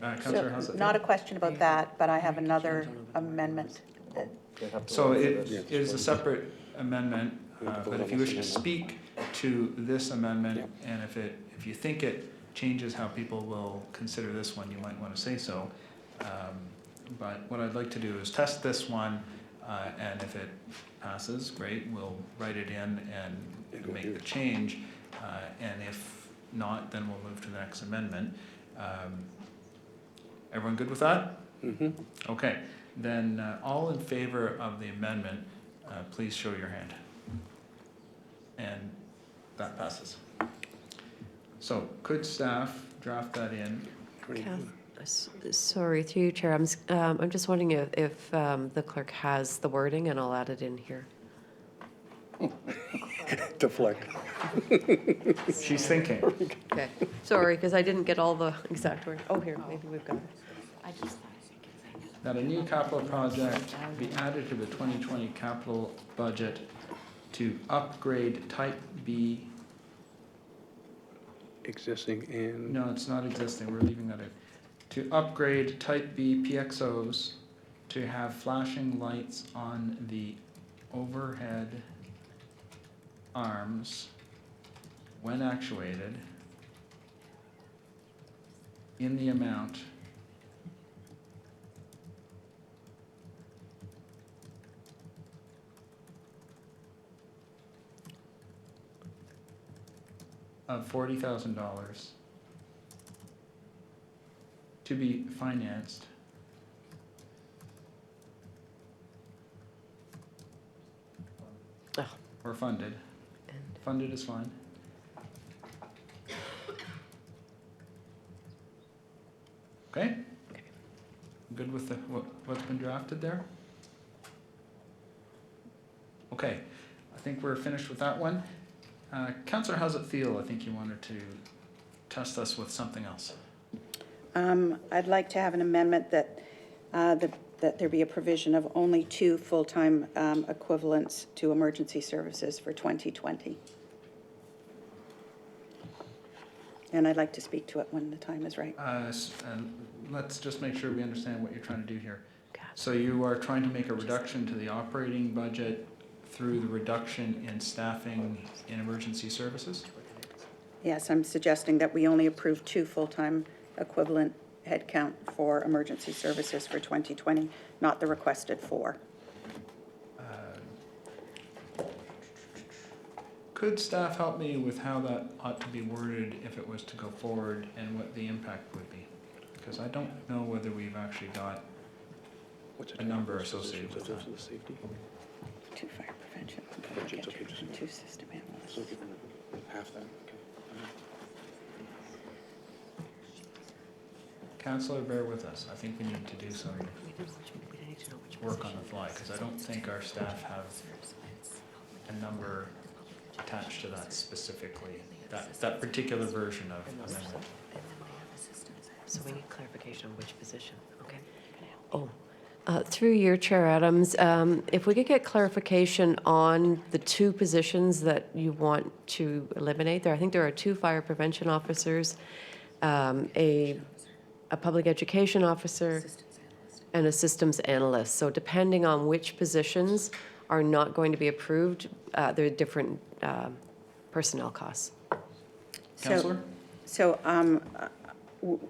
Councillor, how's So, it? not a question about that, but I have another amendment. They have to So wait for it this. is a separate amendment, but if you wish to speak to this amendment, and if you think it changes how people will consider this one, you might want to say so. But what I'd like to do is test this one, and if it passes, great, we'll write it in and make the change. And if not, then we'll move to the next amendment. Everyone good with that? Mm-hmm. Okay, then all in favor of the amendment, please show your hand. And that passes. So could staff draft that in? Sorry, through you, Chair. I'm just wondering if the clerk has the wording, and I'll add it in here. Deflect. She's thinking. Okay, sorry, because I didn't get all the exact word. Oh, here, maybe we've got it. That a new capital project be added to the 2020 capital budget to upgrade Type B. Existing and. No, it's not existing, we're leaving that in. To upgrade Type B PXOs to have flashing lights on the overhead arms when actuated in the amount of $40,000 to be financed Oh. or funded. Funded is fine. Okay? Good with what's been drafted there? Okay, I think we're finished with that one. Councillor, how's it feel? I think you wanted to test us with something else. I'd like to have an amendment that there be a provision of only 2 full-time equivalents to emergency services for 2020. And I'd like to speak to it when the time is right. And let's just make sure we understand what you're trying to do here. So you are trying to make a reduction to the operating budget through the reduction in staffing in emergency services? Yes, I'm suggesting that we only approve 2 full-time equivalent headcount for emergency services for 2020, not the requested 4. Could staff help me with how that ought to be worded if it was to go forward and what the impact would be? Because I don't know whether we've actually got a number associated with that. 2 fire prevention, Budget's okay, just- and 2 system analysts. So give them half that, okay. Councillor, bear with us. I think we need to do some work on the fly, because I don't think our staff have a number attached to that specifically, that particular version of amendment. So we need clarification on which position. Okay. Oh, Through your Chair Adams, if we could get clarification on the two positions that you want to eliminate there. I think there are 2 fire prevention officers, a public education officer, and a systems analyst. So depending on which positions are not going to be approved, there are different personnel costs. Counselor?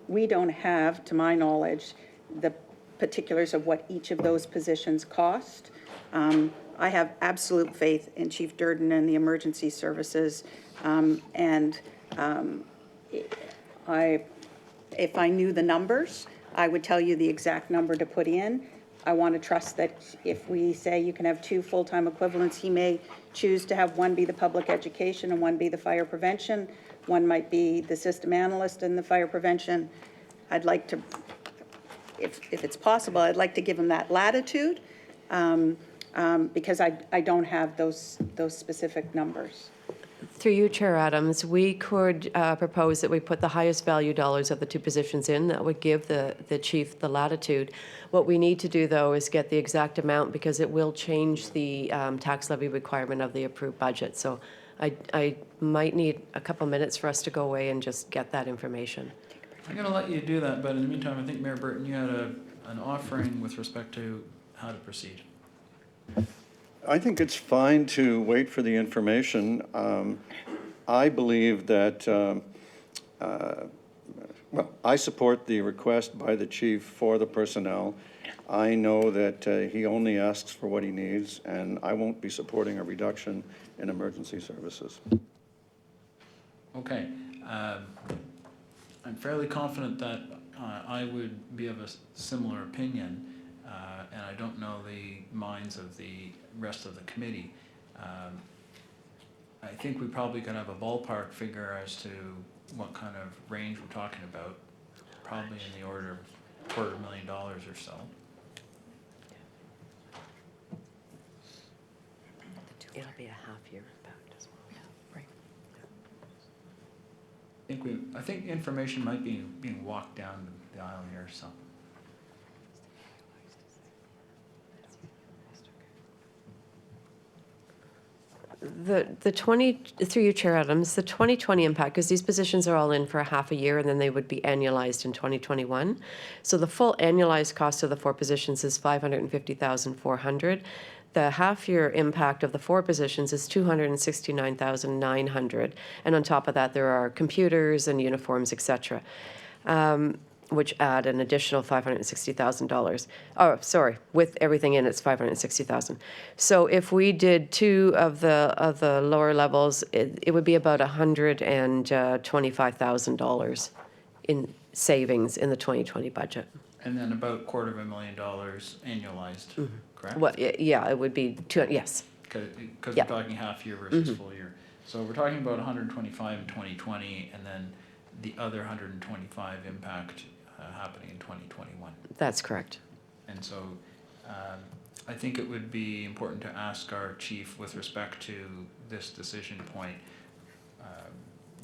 We don't have, to my knowledge, the particulars of what each of those positions cost. I have absolute faith in Chief Durden and the emergency services, if I knew the numbers, I would tell you the exact number to put in. I want to trust that if we say you can have 2 full-time equivalents, he may choose to have one be the public education and one be the fire prevention. One might be the system analyst and the fire prevention. I'd like to, if it's possible, I'd like to give him that latitude because I don't have those specific numbers. Through you, Chair Adams, we could propose that we put the highest value dollars of the 2 positions in. That would give the chief the latitude. What we need to do, though, is get the exact amount because it will change the tax levy requirement of the approved budget. So I might need a couple minutes for us to go away and just get that information. I'm going to let you do that, but in the meantime, I think Mayor Burton, you had an offering with respect to how to proceed. I think it's fine to wait for the information. I believe that, well, I support the request by the chief for the personnel. I know that he only asks for what he needs, and I won't be supporting a reduction in emergency services. Okay. I'm fairly confident that I would be of a similar opinion, and I don't know the minds of the rest of the committee. I think we probably could have a ballpark figure as to what kind of range we're talking about, probably in the order of $250,000 or so. It'll be a half-year impact as well. Yeah, right. I think information might be being walked down the aisle here, so. The 20, through you, Chair Adams, the 2020 impact, because these positions are all in for a half a year and then they would be annualized in 2021. So the full annualized cost of the 4 positions is $550,400. The half-year impact of the 4 positions is $269,900. And on top of that, there are computers and uniforms, et cetera, which add an additional $560,000. Oh, sorry, with everything in, it's $560,000. So if we did 2 of the lower levels, it would be about $125,000 in savings in the 2020 budget. And then about $250,000 annualized, correct? Well, yeah, it would be 2, yes. Because Yeah. we're talking half year versus full year. So we're talking about 125 in 2020, and then the other 125 impact happening in 2021. That's correct. And so I think it would be important to ask our chief with respect to this decision point,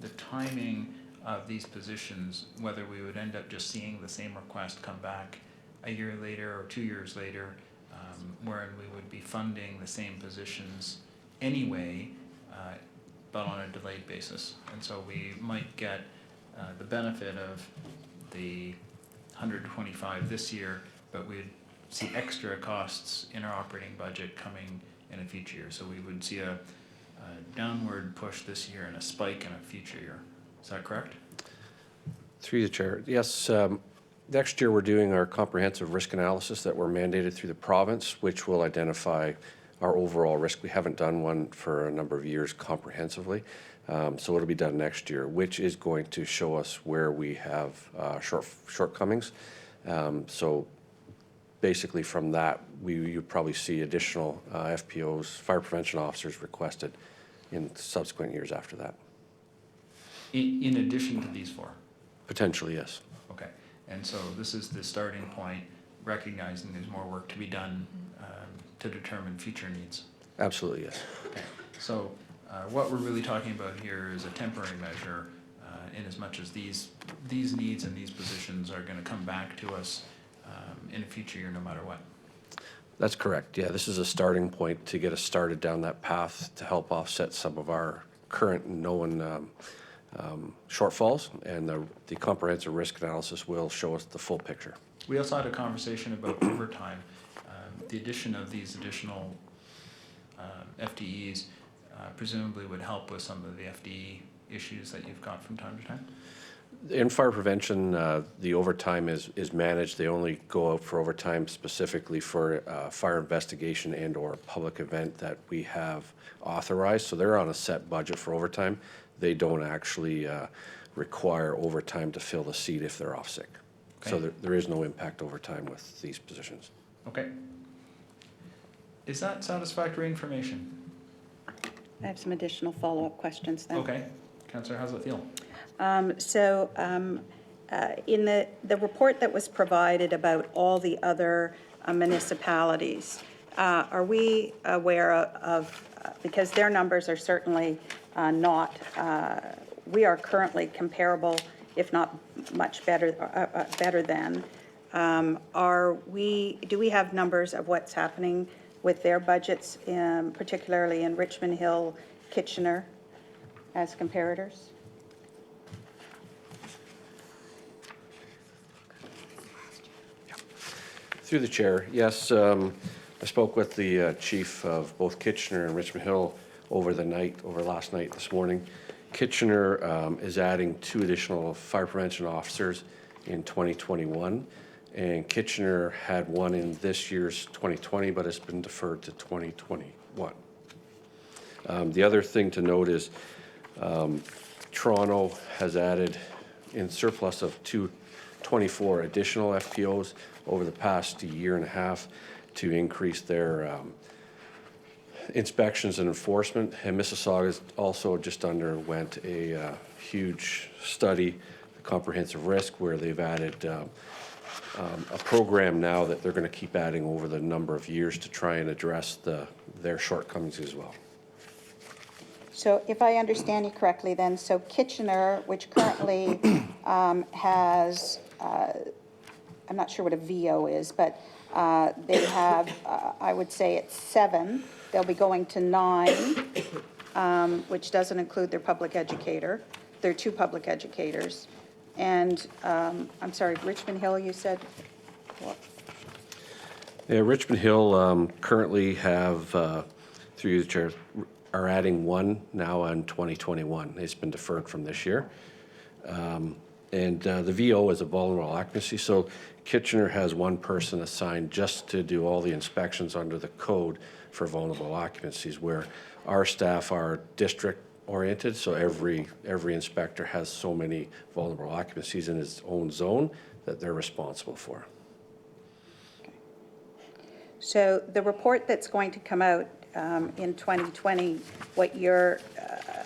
the timing of these positions, whether we would end up just seeing the same request come back a year later or 2 years later, wherein we would be funding the same positions anyway, but on a delayed basis. And so we might get the benefit of the 125 this year, but we'd see extra costs in our operating budget coming in a future year. So we would see a downward push this year and a spike in a future year. Is that correct? Through the chair, yes. Next year, we're doing our comprehensive risk analysis that we're mandated through the province, which will identify our overall risk. We haven't done one for a number of years comprehensively, so it'll be done next year, which is going to show us where we have shortcomings. So basically from that, you'd probably see additional FPOs, fire prevention officers requested in subsequent years after that. In addition to these 4? Potentially, yes. Okay, and so this is the starting point, recognizing there's more work to be done to determine future needs. Absolutely, yes. Okay, so what we're really talking about here is a temporary measure in as much as these needs and these positions are going to come back to us in a future year no matter what. That's correct. Yeah, this is a starting point to get us started down that path to help offset some of our current known shortfalls, and the comprehensive risk analysis will show us the full picture. We also had a conversation about overtime. The addition of these additional FTEs presumably would help with some of the FTE issues that you've got from time to time? In fire prevention, the overtime is managed. They only go out for overtime specifically for fire investigation and/or public event that we have authorized. So they're on a set budget for overtime. They don't actually require overtime to fill the seat if they're off sick. Okay. So there is no impact overtime with these positions. Okay. Is that satisfactory information? I have some additional follow-up questions then. Okay. Councillor, how's it feel? In the report that was provided about all the other municipalities, are we aware of, because their numbers are certainly not, we are currently comparable, if not much better, better than. Do we have numbers of what's happening with their budgets, particularly in Richmond Hill, Kitchener, as comparators? Through the chair, yes. I spoke with the chief of both Kitchener and Richmond Hill over last night, this morning. Kitchener is adding 2 additional fire prevention officers in 2021, and Kitchener had 1 in this year's 2020, but it's been deferred to 2021. The other thing to note is Toronto has added, in surplus of 24 additional FPOs over the past year and a half to increase their inspections and enforcement. And Mississauga also just underwent a huge study, comprehensive risk, where they've added a program now that they're going to keep adding over the number of years to try and address their shortcomings as well. So if I understand you correctly then, so Kitchener, which currently has, I'm not sure what a VO is, but they have, I would say it's 7. They'll be going to 9, which doesn't include their public educator. They're 2 public educators. And I'm sorry, Richmond Hill, you said what? Yeah, Richmond Hill currently have, through the chair, are adding 1 now in 2021. It's been deferred from this year. And the VO is a vulnerable occupancy, so Kitchener has 1 person assigned just to do all the inspections under the code for vulnerable occupancies, where our staff are district-oriented, so every inspector has so many vulnerable occupancies in his own zone that they're responsible for. So the report that's going to come out in 2020, what you're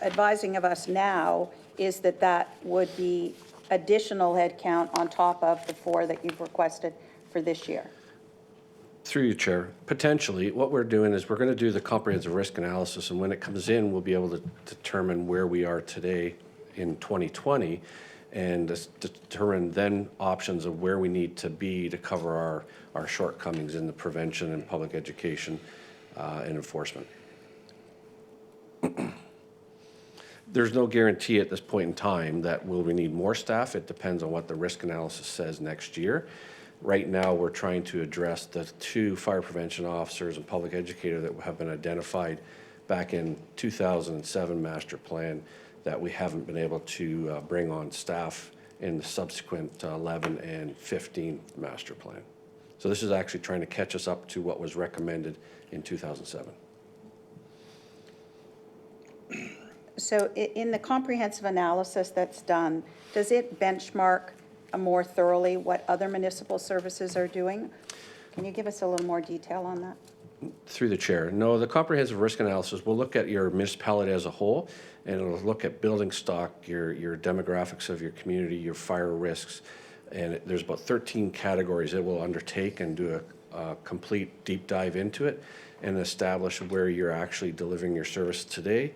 advising of us now is that that would be additional headcount on top of the 4 that you've requested for this year? Through you, Chair, potentially. What we're doing is we're going to do the comprehensive risk analysis, and when it comes in, we'll be able to determine where we are today in 2020 and determine then options of where we need to be to cover our shortcomings in the prevention and public education and enforcement. There's no guarantee at this point in time that will we need more staff. It depends on what the risk analysis says next year. Right now, we're trying to address the 2 fire prevention officers and public educator that have been identified back in 2007 master plan that we haven't been able to bring on staff in the subsequent 11 and 15 master plan. So this is actually trying to catch us up to what was recommended in 2007. So in the comprehensive analysis that's done, does it benchmark more thoroughly what other municipal services are doing? Can you give us a little more detail on that? Through the chair. No, the comprehensive risk analysis will look at your municipality as a whole, and it'll look at building stock, your demographics of your community, your fire risks, and there's about 13 categories it will undertake and do a complete deep dive into it and establish where you're actually delivering your service today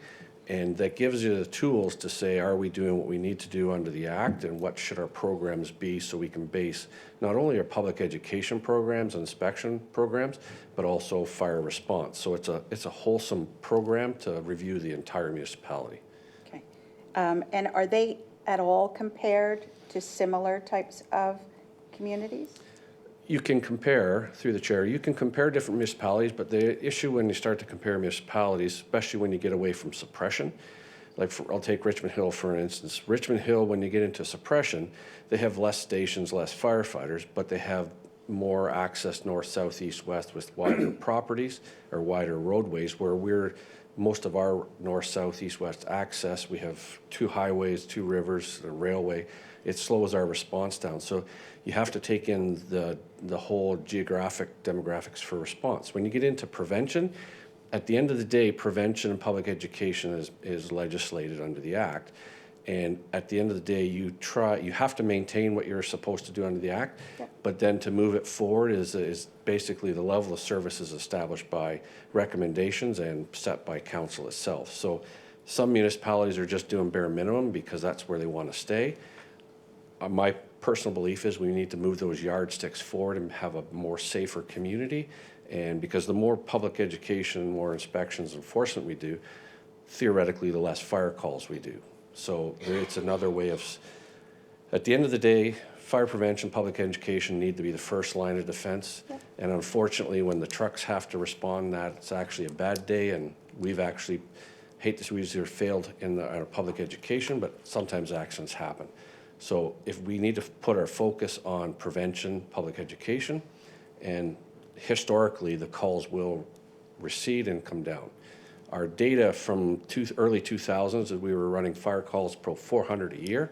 And that gives you the tools to say, are we doing what we need to do under the Act, and what should our programs be, so we can base not only our public education programs and inspection programs, but also fire response. So it's a wholesome program to review the entire municipality. Okay. And are they at all compared to similar types of communities? You can compare, through the chair, you can compare different municipalities, but the issue when you start to compare municipalities, especially when you get away from suppression, like I'll take Richmond Hill for instance. Richmond Hill, when you get into suppression, they have less stations, less firefighters, but they have more access north, south, east, west with wider properties or wider roadways, where most of our north, south, east, west access, we have 2 highways, 2 rivers, a railway. It slows our response down. So you have to take in the whole geographic demographics for response. When you get into prevention, at the end of the day, prevention and public education is legislated under the Act. And at the end of the day, you have to maintain what you're supposed to do under the Act, but then to move it forward is basically the level of services established by recommendations and set by council itself. So some municipalities are just doing bare minimum because that's where they want to stay. My personal belief is we need to move those yardsticks forward and have a more safer community. And because the more public education, more inspections, enforcement we do, theoretically, the less fire calls we do. So it's another way of, at the end of the day, fire prevention, public education need to be the first line of defense. Yep. And unfortunately, when the trucks have to respond, that's actually a bad day. And we've actually, hate to say we've failed in our public education, but sometimes accidents happen. So if we need to put our focus on prevention, public education, and historically the calls will recede and come down. Our data from early 2000s is we were running fire calls per 400 a year,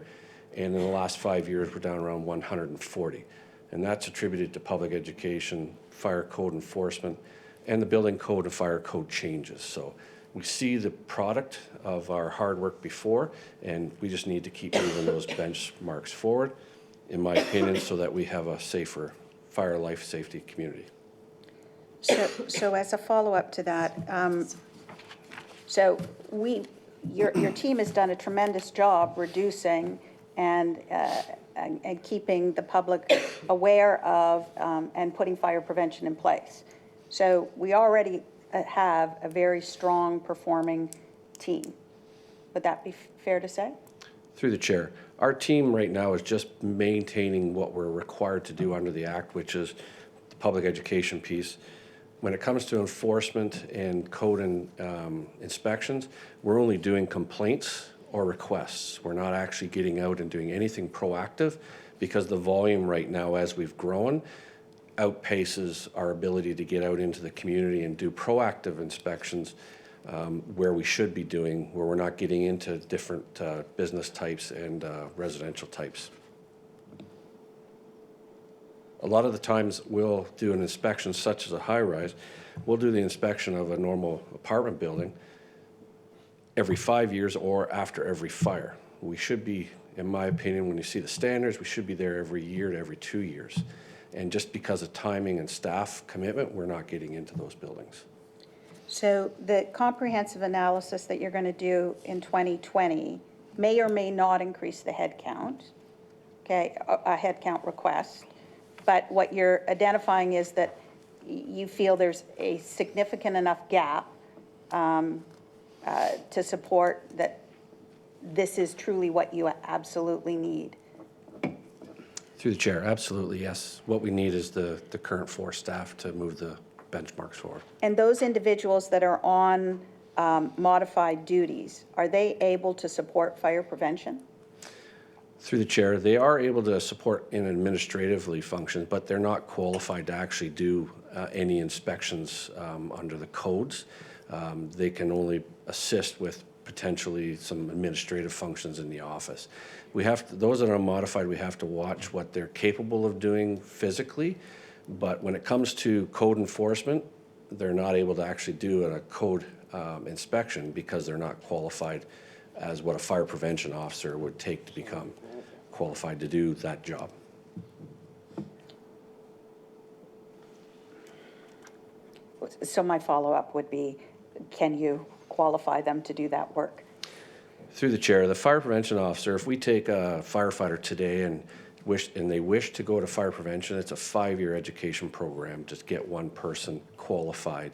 and in the last 5 years we're down around 140. And that's attributed to public education, fire code enforcement, and the building code and fire code changes. So we see the product of our hard work before, and we just need to keep moving those benchmarks forward, in my opinion, so that we have a safer fire life safety community. So as a follow-up to that, your team has done a tremendous job reducing and keeping the public aware of and putting fire prevention in place. So we already have a very strong performing team. Would that be fair to say? Through the chair, our team right now is just maintaining what we're required to do under the Act, which is the public education piece. When it comes to enforcement and code and inspections, we're only doing complaints or requests. We're not actually getting out and doing anything proactive, because the volume right now, as we've grown, outpaces our ability to get out into the community and do proactive inspections where we should be doing, where we're not getting into different business types and residential types. A lot of the times we'll do an inspection such as a high-rise. We'll do the inspection of a normal apartment building every 5 years or after every fire. We should be, in my opinion, when you see the standards, we should be there every year to every 2 years. And just because of timing and staff commitment, we're not getting into those buildings. So the comprehensive analysis that you're going to do in 2020 may or may not increase the head count, okay, a head count request. But what you're identifying is that you feel there's a significant enough gap to support that this is truly what you absolutely need. Through the chair, absolutely, yes. What we need is the current force staff to move the benchmarks forward. And those individuals that are on modified duties, are they able to support fire prevention? Through the chair, they are able to support in administratively functions, but they're not qualified to actually do any inspections under the codes. They can only assist with potentially some administrative functions in the office. We have to, those that are modified, we have to watch what they're capable of doing physically, but when it comes to code enforcement, they're not able to actually do a code inspection because they're not qualified as what a fire prevention officer would take to become qualified to do that job. So my follow-up would be, can you qualify them to do that work? Through the chair, the fire prevention officer, if we take a firefighter today and they wish to go to fire prevention, it's a 5-year education program to get one person qualified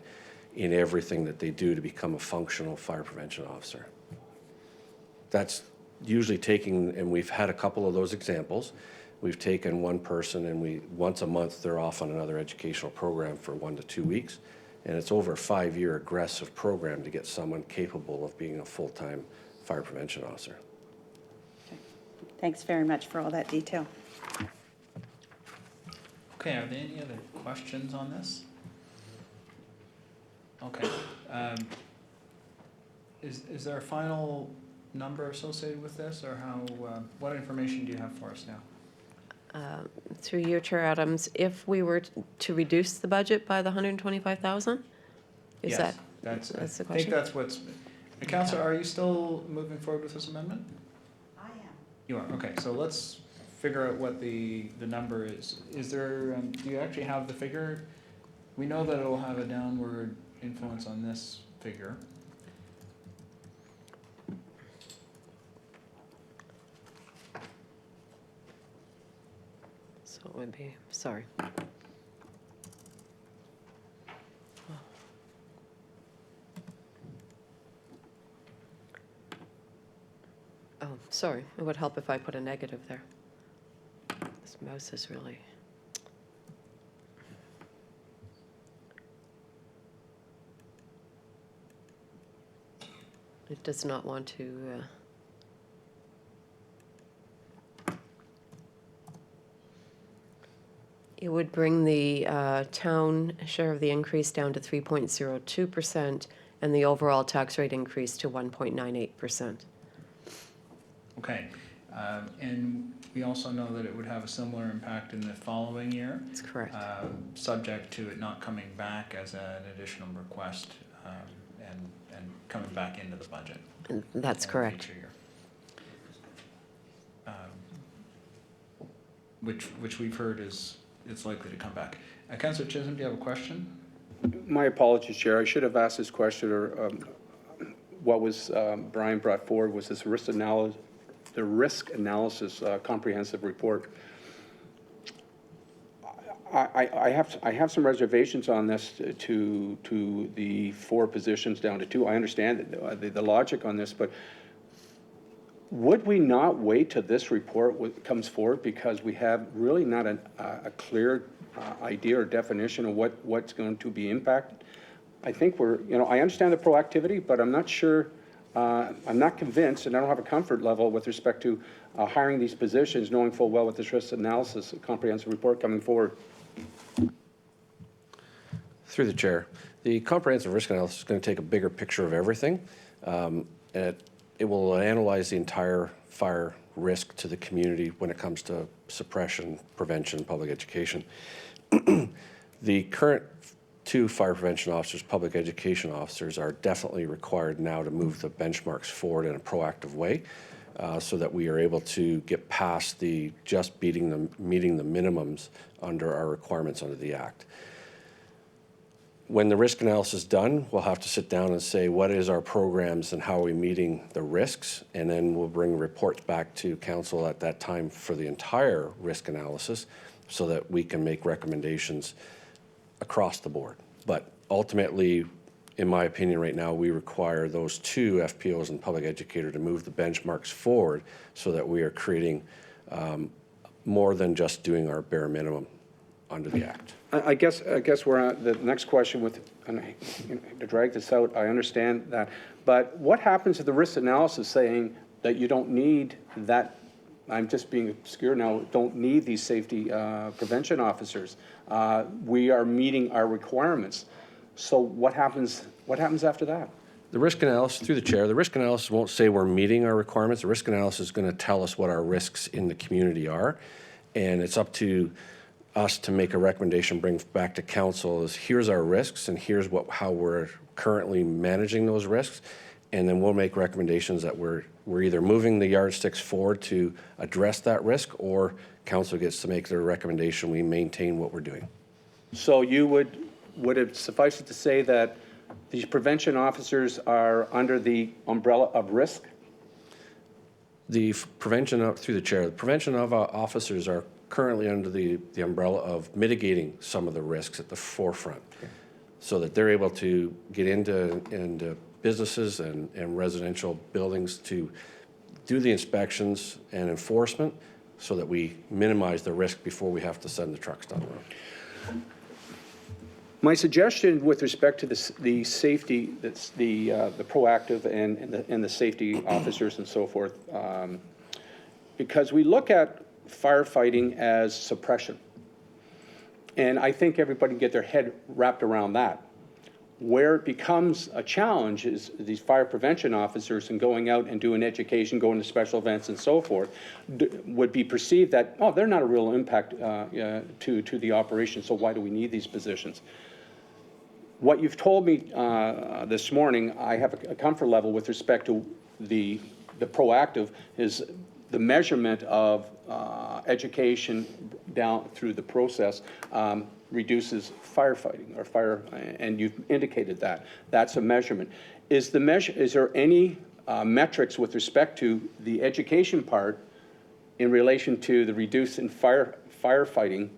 in everything that they do to become a functional fire prevention officer. That's usually taking, and we've had a couple of those examples. We've taken one person and once a month, they're off on another educational program for 1 to 2 weeks. And it's over a 5-year aggressive program to get someone capable of being a full-time fire prevention officer. Thanks very much for all that detail. Okay, are there any other questions on this? Okay. Is there a final number associated with this, or how, what information do you have for us now? Through you, Chair Adams, if we were to reduce the budget by the 125,000? Is Yes, that, that's the I think question? that's what's, Councillor, are you still moving forward with this amendment? I am. You are, okay, so let's figure out what the number is. Is there, do you actually have the figure? We know that it'll have a downward influence on this figure. So it would be, sorry. Oh, sorry, it would help if I put a negative there. This mouse is really. It does not want to. It would bring the town share of the increase down to 3.02% and the overall tax rate increase to 1.98%. Okay, and we also know that it would have a similar impact in the following year. That's correct. Subject to it not coming back as an additional request, and coming back into the budget. That's in a correct. future year. Which we've heard it's likely to come back. Councillor Chisholm, do you have a question? My apologies, Chair. I should have asked this question, or what was Brian brought forward was this risk analysis comprehensive report. I have some reservations on this to the 4 positions down to 2. I understand the logic on this, but would we not wait till this report comes forward, because we have really not a clear idea or definition of what's going to be impacted? I think I understand the proactivity, but I'm not sure, I'm not convinced, and I don't have a comfort level with respect to hiring these positions, knowing full well with this risk analysis comprehensive report coming forward. Through the chair, the comprehensive risk analysis is going to take a bigger picture of everything. It will analyze the entire fire risk to the community when it comes to suppression, prevention, public education. The current 2 fire prevention officers, public education officers, are definitely required now to move the benchmarks forward in a proactive way, so that we are able to get past just meeting the minimums under our requirements under the Act. When the risk analysis is done, we'll have to sit down and say, what is our programs and how are we meeting the risks? And then we'll bring reports back to council at that time for the entire risk analysis, so that we can make recommendations across the board. But ultimately, in my opinion right now, we require those 2 FPOs and public educator to move the benchmarks forward, so that we are creating more than just doing our bare minimum under the Act. I guess we're on the next question with, and to drag this out, I understand that, but what happens to the risk analysis saying that you don't need that, I'm just being obscure now, don't need these safety prevention officers? We are meeting our requirements. So what happens after that? The risk analysis, through the chair, the risk analysis won't say we're meeting our requirements. The risk analysis is going to tell us what our risks in the community are, and it's up to us to make a recommendation, bring back to council, is here's our risks and here's how we're currently managing those risks, and then we'll make recommendations that we're either moving the yardsticks forward to address that risk, or council gets to make their recommendation, we maintain what we're doing. So you would it suffice it to say that these prevention officers are under the umbrella of risk? The prevention of, through the chair, the prevention of officers are currently under the umbrella of mitigating some of the risks at the forefront, so that they're able to get into businesses and residential buildings to do the inspections and enforcement, so that we minimize the risk before we have to send the trucks down the road. My suggestion with respect to the safety, that's the proactive and the safety officers and so forth, because we look at firefighting as suppression. And I think everybody can get their head wrapped around that. Where it becomes a challenge is these fire prevention officers and going out and doing education, going to special events and so forth, would be perceived that, oh, they're not a real impact to the operation, so why do we need these positions? What you've told me this morning, I have a comfort level with respect to the proactive is the measurement of education down through the process reduces firefighting or fire, and you've indicated that. That's a measurement. Is there any metrics with respect to the education part in relation to the reduce in firefighting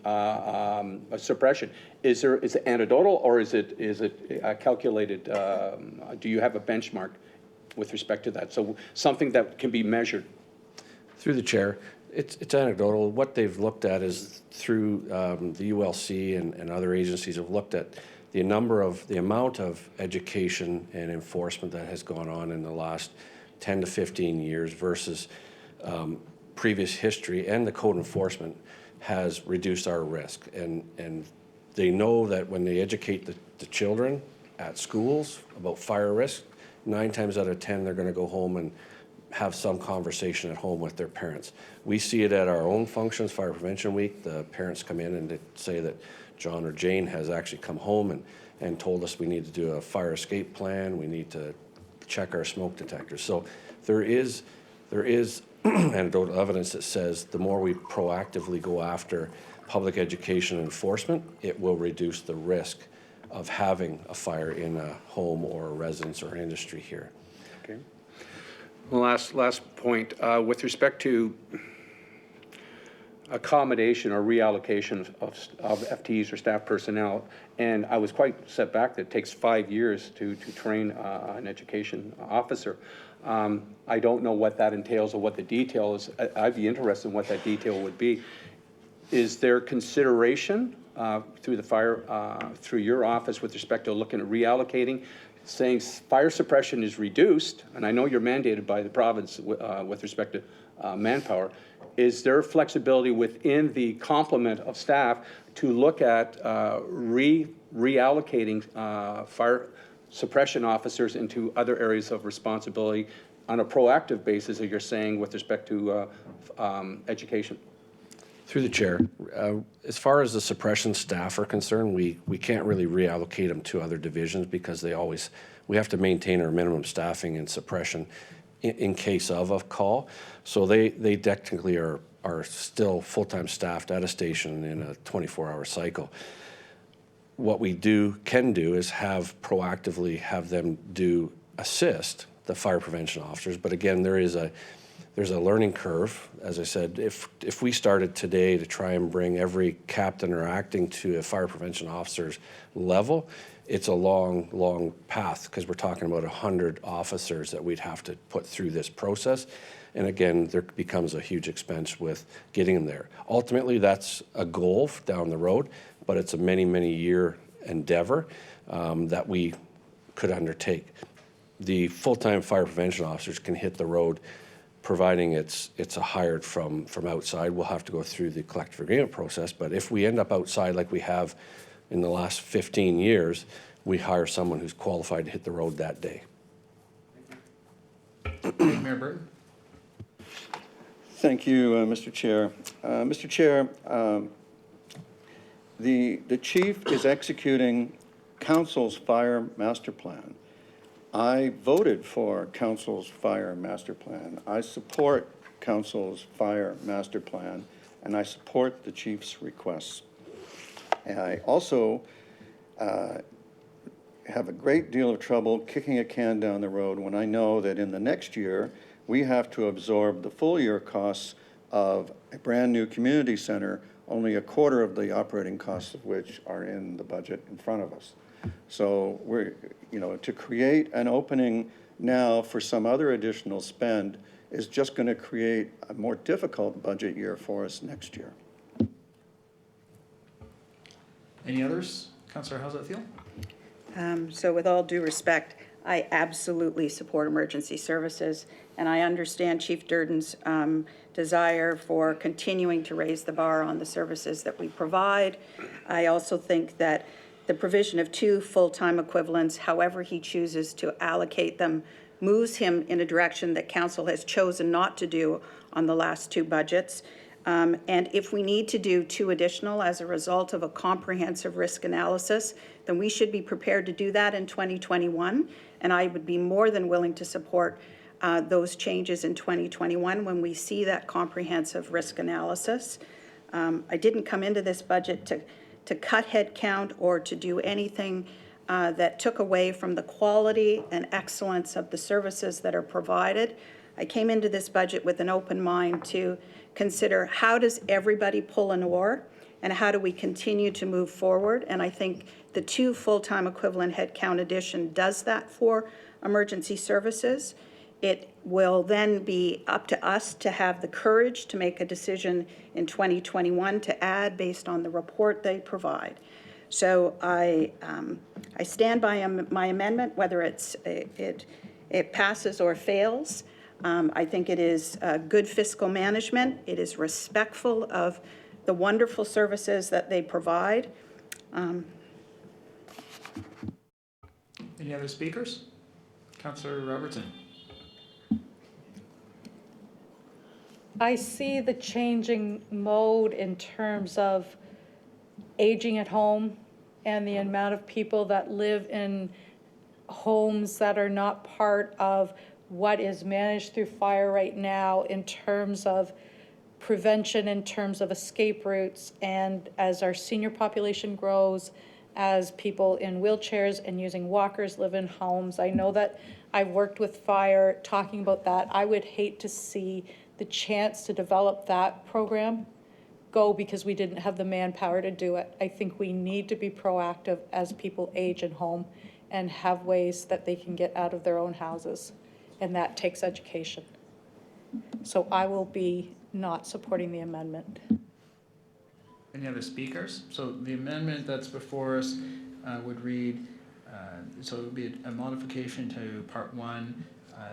suppression? Is it anecdotal or is it calculated? Do you have a benchmark with respect to that? So something that can be measured. Through the chair, it's anecdotal. What they've looked at is through the ULC and other agencies have looked at the amount of education and enforcement that has gone on in the last 10 to 15 years versus previous history, and the code enforcement has reduced our risk. And they know that when they educate the children at schools about fire risk, 9 times out of 10 they're going to go home and have some conversation at home with their parents. We see it at our own functions, Fire Prevention Week. The parents come in and they say that John or Jane has actually come home and told us we need to do a fire escape plan, we need to check our smoke detectors. So there is anecdotal evidence that says the more we proactively go after public education and enforcement, it will reduce the risk of having a fire in a home or a residence or industry here. Okay. Last point, with respect to accommodation or reallocation of FTEs or staff personnel, and I was quite set back that it takes 5 years to train an education officer. I don't know what that entails or what the detail is. I'd be interested in what that detail would be. Is there consideration through the fire, through your office with respect to looking at reallocating, saying fire suppression is reduced, and I know you're mandated by the province with respect to manpower, is there flexibility within the complement of staff to look at reallocating fire suppression officers into other areas of responsibility on a proactive basis, as you're saying, with respect to education? Through the chair, as far as the suppression staff are concerned, we can't really reallocate them to other divisions because we have to maintain our minimum staffing and suppression in case of a call. So they technically are still full-time staffed at a station in a 24-hour cycle. What we can do is proactively have them assist the fire prevention officers. But again, there's a learning curve. As I said, if we started today to try and bring every captain or acting to a fire prevention officer's level, it's a long path because we're talking about 100 officers that we'd have to put through this process. And again, there becomes a huge expense with getting them there. Ultimately, that's a goal down the road, but it's a many year endeavor that we could undertake. The full-time fire prevention officers can hit the road providing it's a hired from outside. We'll have to go through the collective agreement process, but if we end up outside like we have in the last 15 years, we hire someone who's qualified to hit the road that day. Mayor Burton? Thank you, Mr. Chair. Mr. Chair, the chief is executing council's fire master plan. I voted for council's fire master plan. I support council's fire master plan, and I support the chief's requests. And I also have a great deal of trouble kicking a can down the road when I know that in the next year, we have to absorb the full year costs of a brand-new community center, only a quarter of the operating costs of which are in the budget in front of us. So we're, to create an opening now for some other additional spend is just going to create a more difficult budget year for us next year. Any others? Councillor, how's that feel? So with all due respect, I absolutely support emergency services, and I understand Chief Durden's desire for continuing to raise the bar on the services that we provide. I also think that the provision of 2 full-time equivalents, however he chooses to allocate them, moves him in a direction that council has chosen not to do on the last 2 budgets. And if we need to do 2 additional as a result of a comprehensive risk analysis, then we should be prepared to do that in 2021. And I would be more than willing to support those changes in 2021 when we see that comprehensive risk analysis. I didn't come into this budget to cut headcount or to do anything that took away from the quality and excellence of the services that are provided. I came into this budget with an open mind to consider how does everybody pull an oar and how do we continue to move forward. And I think the 2 full-time equivalent headcount addition does that for emergency services. It will then be up to us to have the courage to make a decision in 2021 to add based on the report they provide. So I stand by my amendment, whether it passes or fails. I think it is good fiscal management. It is respectful of the wonderful services that they provide. Any other speakers? Councillor Robertson. I see the changing mode in terms of aging at home and the amount of people that live in homes that are not part of what is managed through fire right now in terms of prevention, in terms of escape routes. And as our senior population grows, as people in wheelchairs and using walkers live in homes, I know that I've worked with fire talking about that. I would hate to see the chance to develop that program go because we didn't have the manpower to do it. I think we need to be proactive as people age in home and have ways that they can get out of their own houses. And that takes education. So I will be not supporting the amendment. Any other speakers? So the amendment that's before us would read, so it would be a modification to Part 1,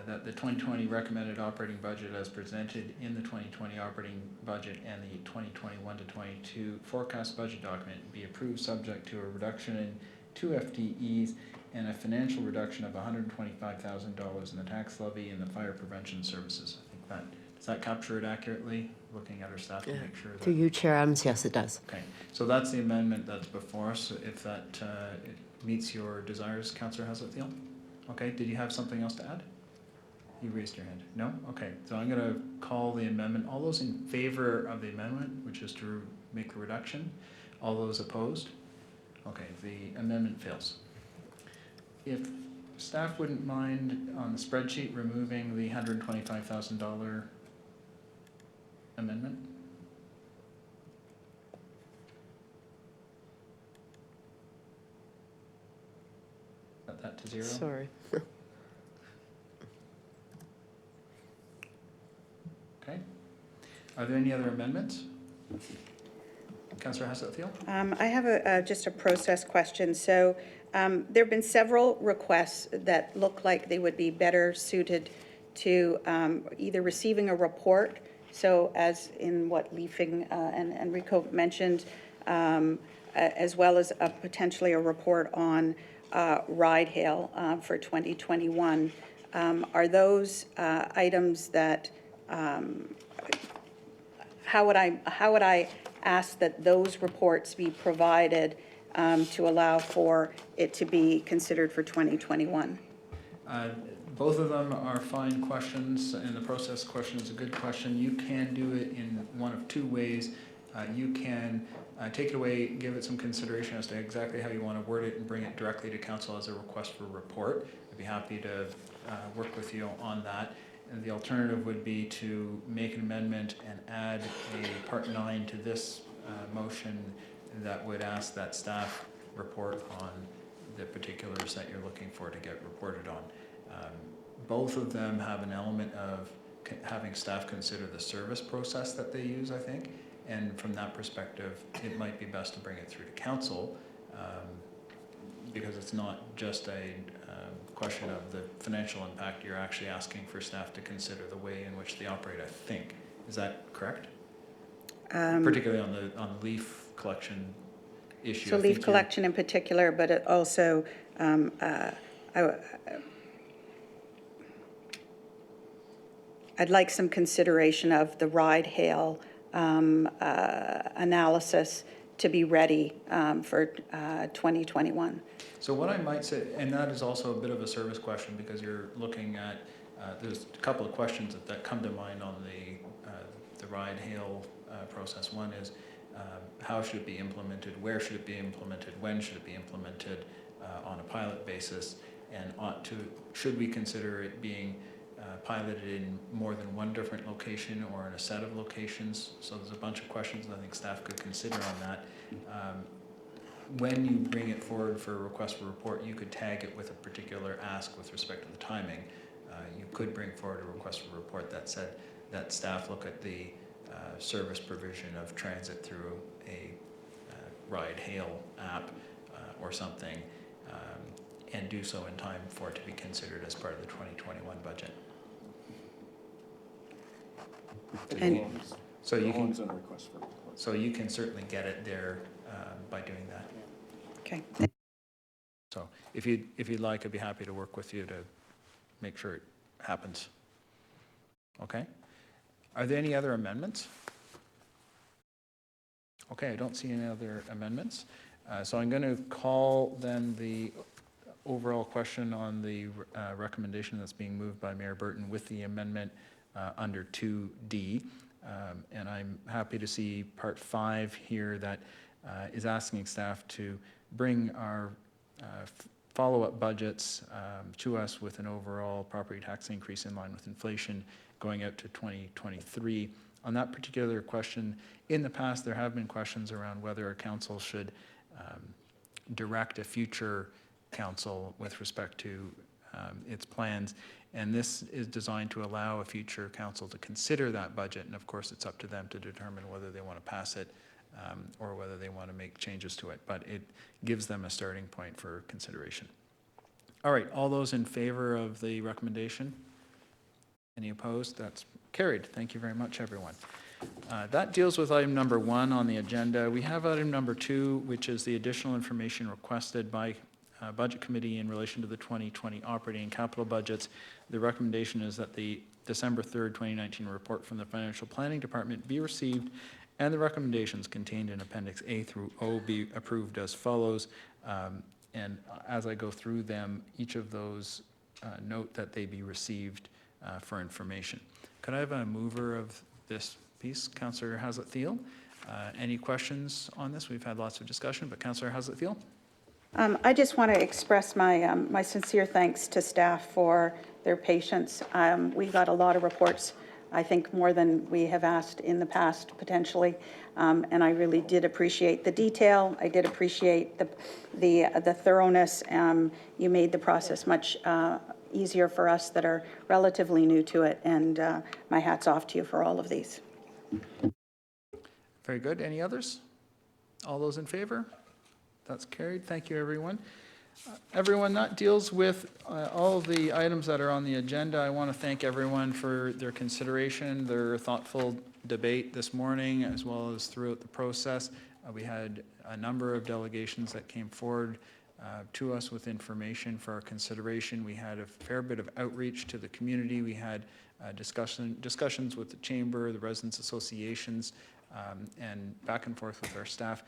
that the 2020 recommended operating budget as presented in the 2020 operating budget and the 2021 to 22 forecast budget document be approved subject to a reduction in 2 FTEs and a financial reduction of $125,000 in the tax levy and the fire prevention services. I think does that capture it accurately? Looking at our staff to make sure that. Through you, Chair Adams, yes, it does. Okay, so that's the amendment that's before us. If that it meets your desires, Councillor Hasletfield? Okay, did you have something else to add? You raised your hand. No? Okay, so I'm going to call the amendment. All those in favor of the amendment, which is to make the reduction? All those opposed? Okay, the amendment fails. If staff wouldn't mind on the spreadsheet removing the $125,000 amendment? Set that to 0. Sorry. Okay. Are there any other amendments? Councillor Hasletfield? I have just a process question. So there have been several requests that look like they would be better suited to either receiving a report, so as in what Leafing and Enrico mentioned, as well as potentially a report on ride hail for 2021. Are those items that, how would I ask that those reports be provided to allow for it to be considered for 2021? Both of them are fine questions, and the process question is a good question. You can do it in one of 2 ways. you can take it away, give it some consideration as to exactly how you want to word it, and bring it directly to council as a request for report. I'd be happy to work with you on that. And the alternative would be to make an amendment and add a part 9 to this motion that would ask that staff report on the particulars that you're looking for to get reported on. Both of them have an element of having staff consider the service process that they use, I think. And from that perspective, it might be best to bring it through to council because it's not just a question of the financial impact. You're actually asking for staff to consider the way in which they operate, I think. Is that correct? Particularly on the leaf collection issue. So leaf collection in particular, but it also, I'd like some consideration of the ride-hail analysis to be ready for 2021. So what I might say, and that is also a bit of a service question because you're looking at, there's a couple of questions that come to mind on the ride-hail process. One is how should it be implemented, where should it be implemented, when should it be implemented on a pilot basis, and should we consider it being piloted in more than one different location or in a set of locations? So there's a bunch of questions I think staff could consider on that. When you bring it forward for a request for report, you could tag it with a particular ask with respect to the timing. You could bring forward a request for report that said that staff look at the service provision of transit through a ride-hail app or something, and do so in time for it to be considered as part of the 2021 budget. And so you can certainly get it there by doing that. okay. So if you'd like, I'd be happy to work with you to make sure it happens. Okay. Are there any other amendments? Okay, I don't see any other amendments. So I'm going to call then the overall question on the recommendation that's being moved by Mayor Burton with the amendment under 2D. And I'm happy to see part 5 here that is asking staff to bring our follow-up budgets to us with an overall property tax increase in line with inflation going out to 2023. On that particular question, in the past, there have been questions around whether a council should direct a future council with respect to its plans. And this is designed to allow a future council to consider that budget. And of course, it's up to them to determine whether they want to pass it or whether they want to make changes to it. But it gives them a starting point for consideration. All right, all those in favor of the recommendation? Any opposed? That's carried. Thank you very much, everyone. That deals with item number 1 on the agenda. We have item number 2, which is the additional information requested by Budget Committee in relation to the 2020 operating and capital budgets. The recommendation is that the December 3rd, 2019 report from the Financial Planning Department be received and the recommendations contained in Appendix A through O be approved as follows. And as I go through them, each of those note that they be received for information. Could I have a mover of this piece? Councillor Hazlitt-Thiel. Any questions on this? We've had lots of discussion, but Councillor Hazlitt-Thiel? I just want to express my, my sincere thanks to staff for their patience. We got a lot of reports, I think more than we have asked in the past potentially, and I really did appreciate the detail. I did appreciate the thoroughness. You made the process much easier for us that are relatively new to it, and my hat's off to you for all of these. Very good. Any others? All those in favor? That's carried. Thank you, everyone. Everyone, that deals with all of the items that are on the agenda. I want to thank everyone for their consideration, their thoughtful debate this morning, as well as throughout the process. We had a number of delegations that came forward to us with information for our consideration. We had a fair bit of outreach to the community. We had discussions with the chamber, the residents associations, and back and forth with our staff.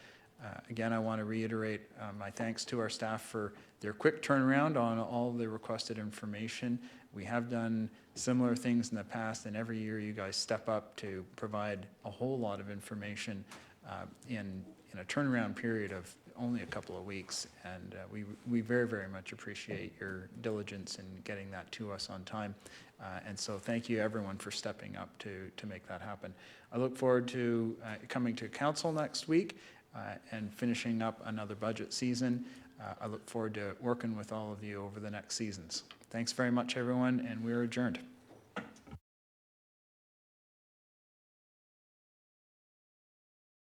Again, I want to reiterate my thanks to our staff for their quick turnaround on all the requested information. We have done similar things in the past, and every year you guys step up to provide a whole lot of information in a turnaround period of only a couple of weeks. And we very, very much appreciate your diligence in getting that to us on time. And so thank you, everyone, for stepping up to make that happen. I look forward to coming to council next week and finishing up another budget season. I look forward to working with all of you over the next seasons. Thanks very much, everyone, and we're adjourned.